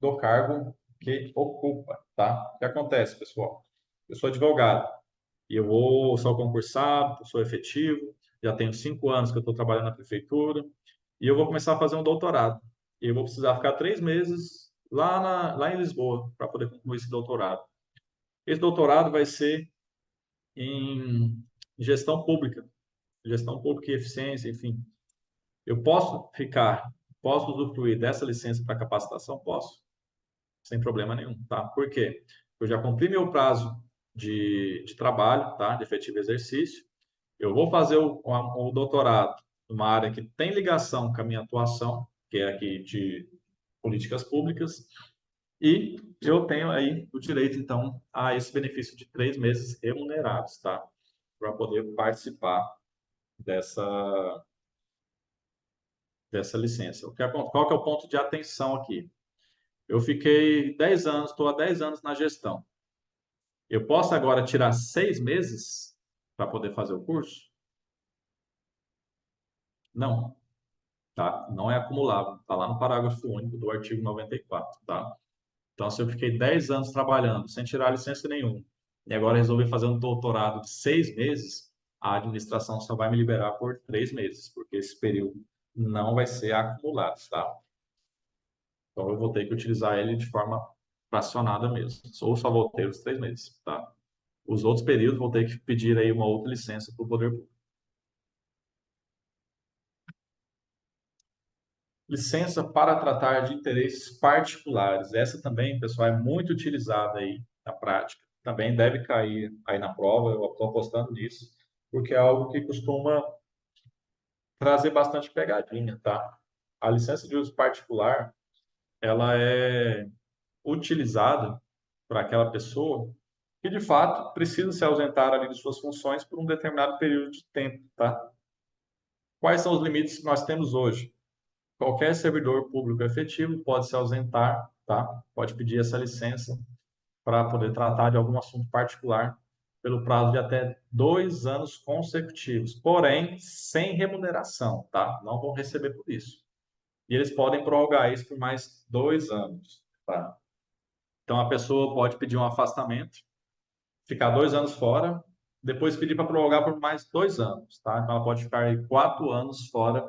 do cargo que ocupa, tá? O que acontece, pessoal? Eu sou advogado e sou concursado, sou efetivo, já tenho 5 anos que eu estou trabalhando na prefeitura e eu vou começar a fazer um doutorado. E eu vou precisar ficar 3 meses lá em Lisboa para poder concluir esse doutorado. Esse doutorado vai ser em gestão pública e eficiência, enfim. Eu posso usufruir dessa licença para capacitação? Posso, sem problema nenhum, tá? Por quê? Eu já cumpri meu prazo de trabalho, tá? De efetivo exercício. Eu vou fazer o doutorado numa área que tem ligação com a minha atuação, que é aqui de políticas públicas, e eu tenho aí o direito, então, a esse benefício de 3 meses remunerados, tá? Para poder participar dessa, dessa licença. Qual que é o ponto de atenção aqui? Eu fiquei 10 anos, estou há 10 anos na gestão. Eu posso agora tirar 6 meses para poder fazer o curso? Não, tá? Não é acumulável. Está lá no parágrafo único do artigo 94, tá? Então, se eu fiquei 10 anos trabalhando sem tirar licença nenhuma e agora resolvi fazer um doutorado de 6 meses, a administração só vai me liberar por 3 meses, porque esse período não vai ser acumulado, tá? Então, eu vou ter que utilizar ele de forma fracionada mesmo. Ou só vou ter os 3 meses, tá? Os outros períodos vou ter que pedir aí uma outra licença para o poder público. Licença para tratar de interesses particulares. Essa também, pessoal, é muito utilizada aí na prática. Também deve cair aí na prova, eu estou apostando nisso, porque é algo que costuma trazer bastante pegadinha, tá? A licença de uso particular, ela é utilizada para aquela pessoa que, de fato, precisa se ausentar ali de suas funções por um determinado período de tempo, tá? Quais são os limites que nós temos hoje? Qualquer servidor público efetivo pode se ausentar, tá? Pode pedir essa licença para poder tratar de algum assunto particular pelo prazo de até 2 anos consecutivos, porém sem remuneração, tá? Não vão receber por isso. E eles podem prorrogar isso por mais 2 anos, tá? Então a pessoa pode pedir um afastamento, ficar 2 anos fora, depois pedir para prorrogar por mais 2 anos, tá? Então ela pode ficar aí 4 anos fora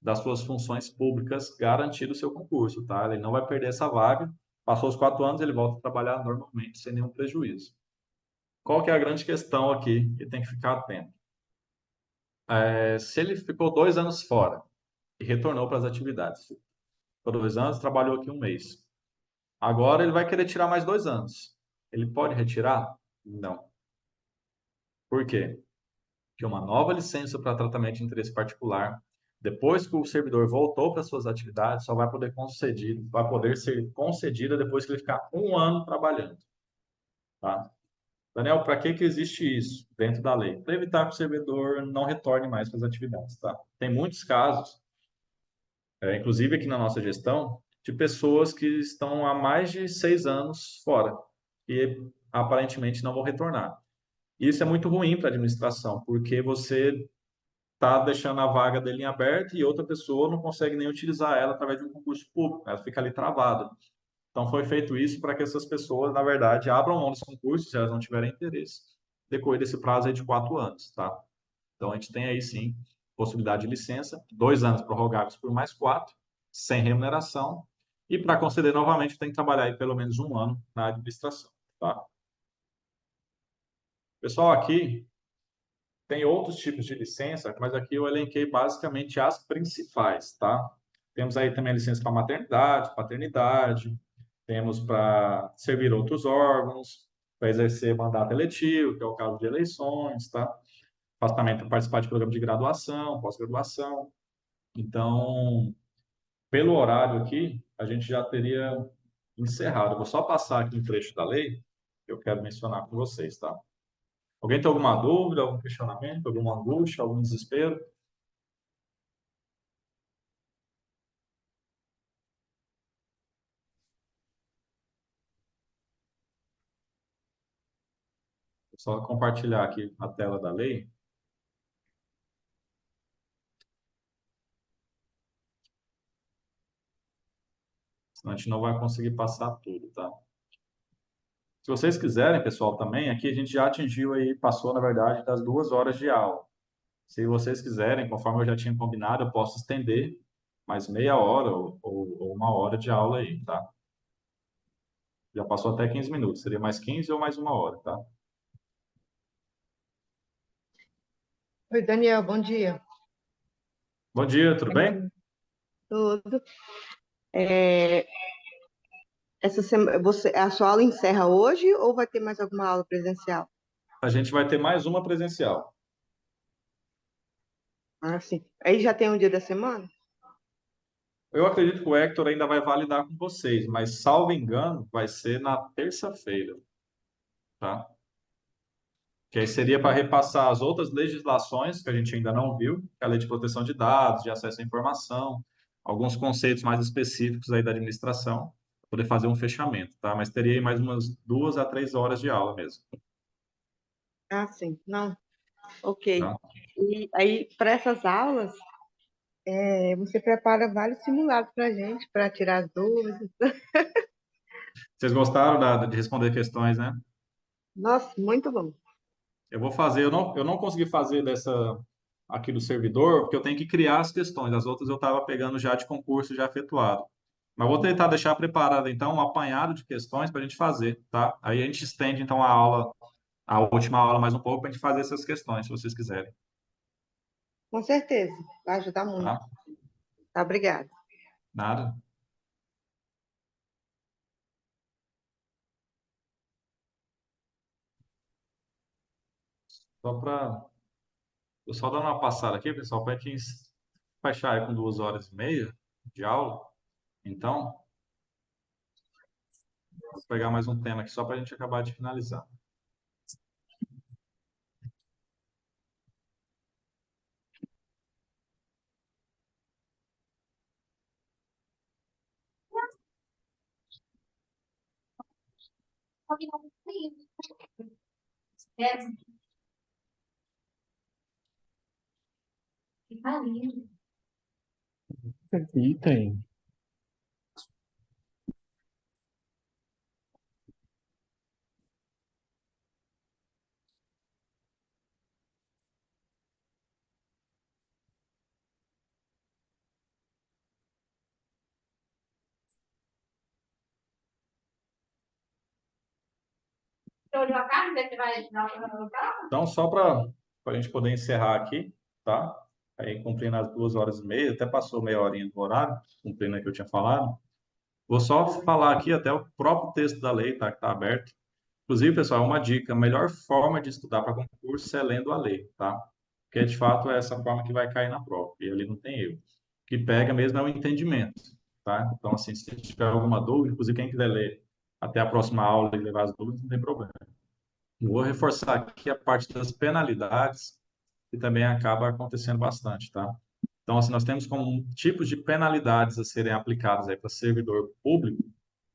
das suas funções públicas, garantindo o seu concurso, tá? Ele não vai perder essa vaga Passou os 4 anos, ele volta a trabalhar normalmente, sem nenhum prejuízo. Qual que é a grande questão aqui que tem que ficar atento? Se ele ficou 2 anos fora e retornou para as atividades, por 2 anos, trabalhou aqui um mês. Agora ele vai querer tirar mais 2 anos. Ele pode retirar? Não. Por quê? Porque uma nova licença para tratamento de interesse particular, depois que o servidor voltou para suas atividades, só vai poder ser concedida depois que ele ficar um ano trabalhando. Tá? Daniel, para que existe isso dentro da lei? Para evitar que o servidor não retorne mais para as atividades. Tá? Tem muitos casos, inclusive aqui na nossa gestão, de pessoas que estão há mais de 6 anos fora e aparentemente não vão retornar. Isso é muito ruim para a administração, porque você está deixando a vaga dele em aberto e outra pessoa não consegue nem utilizar ela através de um concurso público, ela fica ali travada. Então, foi feito isso para que essas pessoas, na verdade, abram mão dos concursos, se elas não tiverem interesse, decorrer desse prazo aí de 4 anos, tá? Então, a gente tem aí, sim, possibilidade de licença, 2 anos prorrogáveis por mais 4, sem remuneração, e para conceder novamente, tem que trabalhar aí pelo menos um ano na administração, tá? Pessoal, aqui tem outros tipos de licença, mas aqui eu elenquei basicamente as principais, tá? Temos aí também a licença para maternidade, paternidade, temos para servir outros órgãos, para exercer mandato eletivo, que é o caso de eleições, tá? Afastamento para participar de programa de graduação, pós-graduação. Então, pelo horário aqui, a gente já teria encerrado. Eu vou só passar aqui um trecho da lei que eu quero mencionar com vocês, tá? Alguém tem alguma dúvida, algum questionamento, alguma angústia, algum desespero? Vou só compartilhar aqui a tela da lei. Senão a gente não vai conseguir passar tudo, tá? Se vocês quiserem, pessoal, também, aqui a gente já atingiu aí, passou, na verdade, das 2 horas de aula. Se vocês quiserem, conforme eu já tinha combinado, eu posso estender mais meia hora ou uma hora de aula aí, tá? Já passou até 15 minutos, seria mais 15 ou mais uma hora, tá? Oi, Daniel, bom dia. Bom dia, tudo bem? Tudo. É, a sua aula encerra hoje ou vai ter mais alguma aula presencial? A gente vai ter mais uma presencial. Ah, sim. Aí já tem um dia da semana? Eu acredito que o Hector ainda vai validar com vocês, mas, salvo engano, vai ser na terça-feira, tá? Que aí seria para repassar as outras legislações que a gente ainda não viu, que é a lei de proteção de dados, de acesso à informação, alguns conceitos mais específicos aí da administração, para poder fazer um fechamento, tá? Mas teria aí mais umas 2 a 3 horas de aula mesmo, Ah, sim. Não, ok. tá? E aí, para essas aulas, você prepara vários simulados para a gente, para tirar as dúvidas. Vocês gostaram de responder questões, né? Nossa, muito bom. Eu vou fazer, eu não consegui fazer dessa aqui do servidor, porque eu tenho que criar as questões. As outras eu estava pegando já de concurso já efetuado. Mas vou tentar deixar preparado então um apanhado de questões para a gente fazer, tá? Aí a gente estende então a aula, a última aula mais um pouco para a gente fazer essas questões, se vocês quiserem, Com certeza, vai ajudar muito. tá? Tá, obrigada. Nada. Só para eu só dar uma passada aqui, pessoal, para a gente fechar aí com 2 horas e meia de aula. Então, vou pegar mais um tema aqui só para a gente acabar de finalizar. Aqui tem. Então, só para a gente poder encerrar aqui, tá? Aí, cumprindo as 2 horas e meia, até passou meia horinha do horário, cumprindo o que eu tinha falado. Vou só falar aqui até o próprio texto da lei, tá? Que está aberto. Inclusive, pessoal, uma dica: a melhor forma de estudar para concurso é lendo a lei, tá? Porque, de fato, é essa forma que vai cair na prova. E ali não tem erro. O que pega mesmo é o entendimento, tá? Então, assim, se tiver alguma dúvida, inclusive quem quiser ler até a próxima aula e levar as dúvidas, não tem problema. Eu vou reforçar aqui a parte das penalidades, que também acaba acontecendo bastante, tá? Então, assim, nós temos como tipos de penalidades a serem aplicadas aí para servidor público: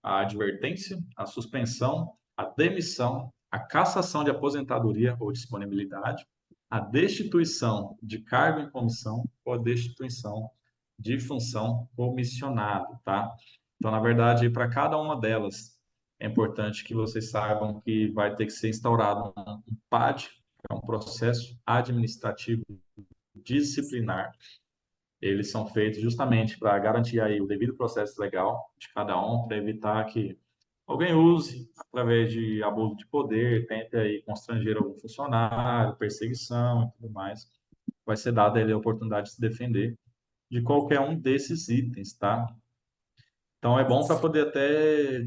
a advertência, a suspensão, a demissão, a cassação de aposentadoria ou disponibilidade, a destituição de cargo em comissão ou a destituição de função comissionado, tá? Então, na verdade, para cada uma delas, é importante que vocês saibam que vai ter que ser instaurado um PAD, que é um processo administrativo disciplinar. Eles são feitos justamente para garantir aí o devido processo legal de cada um, para evitar que alguém use, através de abuso de poder, tente aí constranger algum funcionário, perseguição e tudo mais. Vai ser dada a ele a oportunidade de se defender de qualquer um desses itens, tá? Então é bom para poder até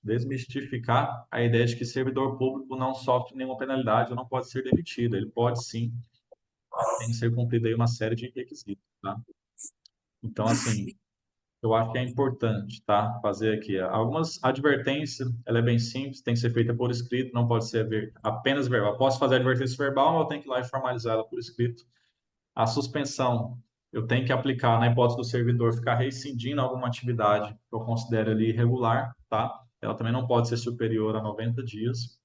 desmistificar a ideia de que servidor público não sofre nenhuma penalidade ou não pode ser demitido. Ele pode sim, tem que ser cumprida aí uma série de requisitos, tá? Então, assim, eu acho que é importante, tá? Fazer aqui algumas advertências. Ela é bem simples, tem que ser feita por escrito, não pode ser apenas verbal. Posso fazer advertência verbal, mas eu tenho que ir lá e formalizar ela por escrito. A suspensão, eu tenho que aplicar na hipótese do servidor ficar rescindindo alguma atividade que eu considero ali irregular, tá? Ela também não pode ser superior a 90 dias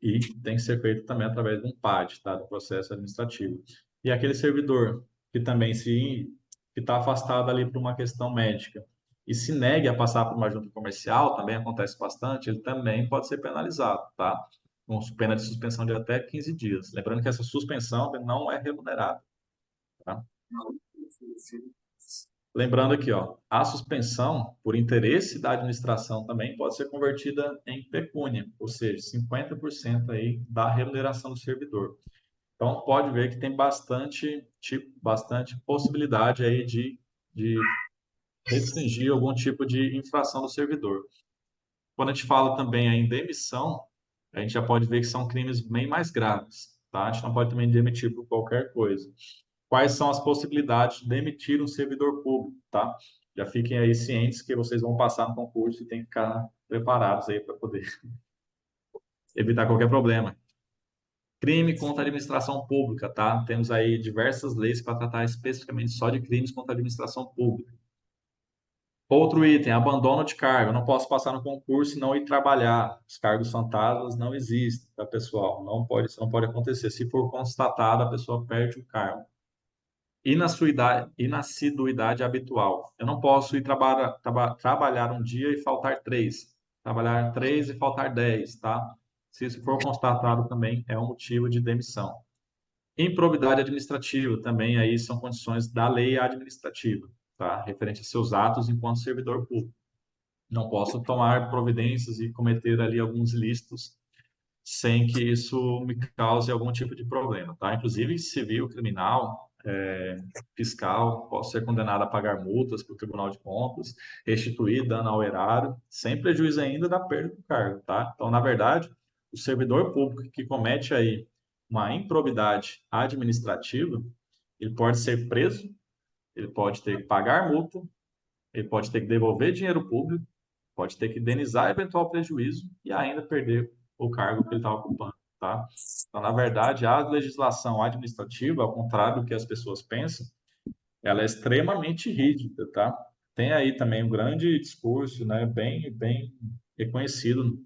e tem que ser feito também através de um PAD, tá? Do processo administrativo. E aquele servidor que também se que está afastado ali por uma questão médica e se negue a passar por uma junta comercial, também acontece bastante, ele também pode ser penalizado, tá? Com pena de suspensão de até 15 dias. Lembrando que essa suspensão não é remunerada, tá? Lembrando aqui, ó, a suspensão por interesse da administração também pode ser convertida em pecúnia, ou seja, 50% aí da remuneração do servidor. Então, pode ver que tem bastante possibilidade aí de restringir algum tipo de infração do servidor. Quando a gente fala também em demissão, a gente já pode ver que são crimes bem mais graves, tá? A gente não pode também demitir por qualquer coisa. Quais são as possibilidades de demitir um servidor público, tá? Já fiquem aí cientes que vocês vão passar no concurso e tem que ficar preparados aí para poder evitar qualquer problema. Crime contra a administração pública, tá? Temos aí diversas leis para tratar especificamente só de crimes contra a administração pública. Outro item, abandono de cargo. Eu não posso passar no concurso e não ir trabalhar. Os cargos fantasmas não existem, tá, pessoal? Isso não pode acontecer. Se for constatado, a pessoa perde o cargo. Inassiduidade habitual. Eu não posso ir trabalhar um dia e faltar 3. Trabalhar 3 e faltar 10, tá? Se isso for constatado também, é um motivo de demissão. Improbidade administrativa também aí são condições da lei administrativa, tá? Referente a seus atos enquanto servidor público. Não posso tomar providências e cometer ali alguns ilícitos sem que isso me cause algum tipo de problema, tá? Inclusive civil, criminal, fiscal, posso ser condenado a pagar multas para o Tribunal de Contas, restituir dano ao erário, sem prejuízo ainda da perda do cargo, tá? Então, na verdade, o servidor público que comete aí uma improbidade administrativa, ele pode ser preso, ele pode ter que pagar multa, ele pode ter que devolver dinheiro público, pode ter que indenizar eventual prejuízo e ainda perder o cargo que ele está ocupando, tá? Então, na verdade, a legislação administrativa, ao contrário do que as pessoas pensam, ela é extremamente rígida, tá? Tem aí também um grande discurso, né, bem reconhecido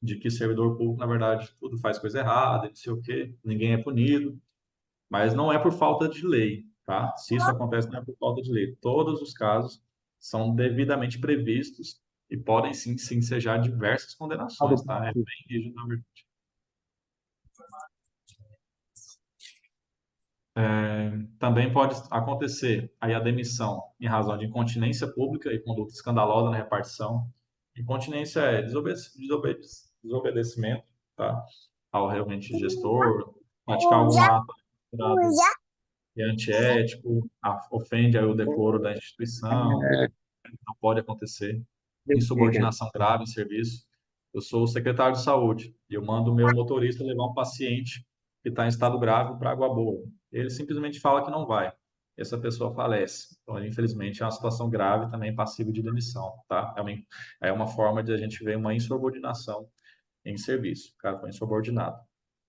de que servidor público, na verdade, tudo faz coisa errada, não sei o quê, ninguém é punido, mas não é por falta de lei, tá? Se isso acontece, não é por falta de lei. Todos os casos são devidamente previstos e podem sim ensejar diversas condenações, tá? É bem rígido, na verdade. Também pode acontecer aí a demissão em razão de incontinência pública e conduta escandalosa na repartição. Incontinência é desobedecimento, tá? Ao realmente gestor, praticar algum ato considerado antiético, ofende aí o decoro da instituição, não pode acontecer. Insubordinação grave em serviço. Eu sou o secretário de saúde e eu mando o meu motorista levar um paciente que está em estado grave para Água Boa. Ele simplesmente fala que não vai. Essa pessoa falece. Então, infelizmente, é uma situação grave também passível de demissão, tá? É uma forma de a gente ver uma insubordinação em serviço. O cara foi insubordinado.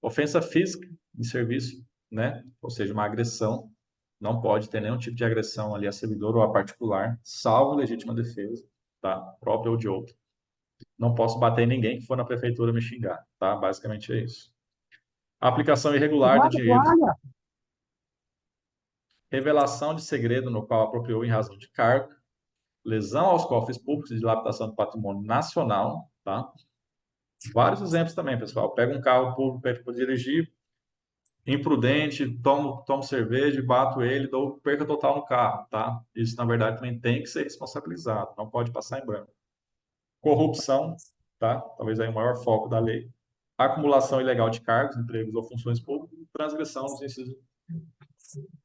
Ofensa física em serviço, né? Ou seja, uma agressão. Não pode ter nenhum tipo de agressão ali a servidor ou a particular, salvo legítima defesa, tá? Própria ou de outro. Não posso bater em ninguém que for na prefeitura me xingar, tá? Basicamente é isso. Aplicação irregular de dinheiro, revelação de segredo no qual apropriou em razão de cargo, lesão aos cofres públicos e dilapidação do patrimônio nacional, tá? Vários exemplos também, pessoal. Pega um carro público para dirigir, imprudente, tomo cerveja, bato ele, dou perca total no carro, tá? Isso, na verdade, também tem que ser responsabilizado, não pode passar em branco. Corrupção, tá? Talvez aí o maior foco da lei. Acumulação ilegal de cargos, empregos ou funções públicas, transgressão dos incisos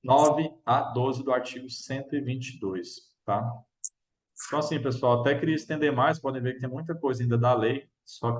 9 a 12 do artigo 122, tá? Então, assim, pessoal, até queria estender mais, podem ver que tem muita coisa ainda da lei, só que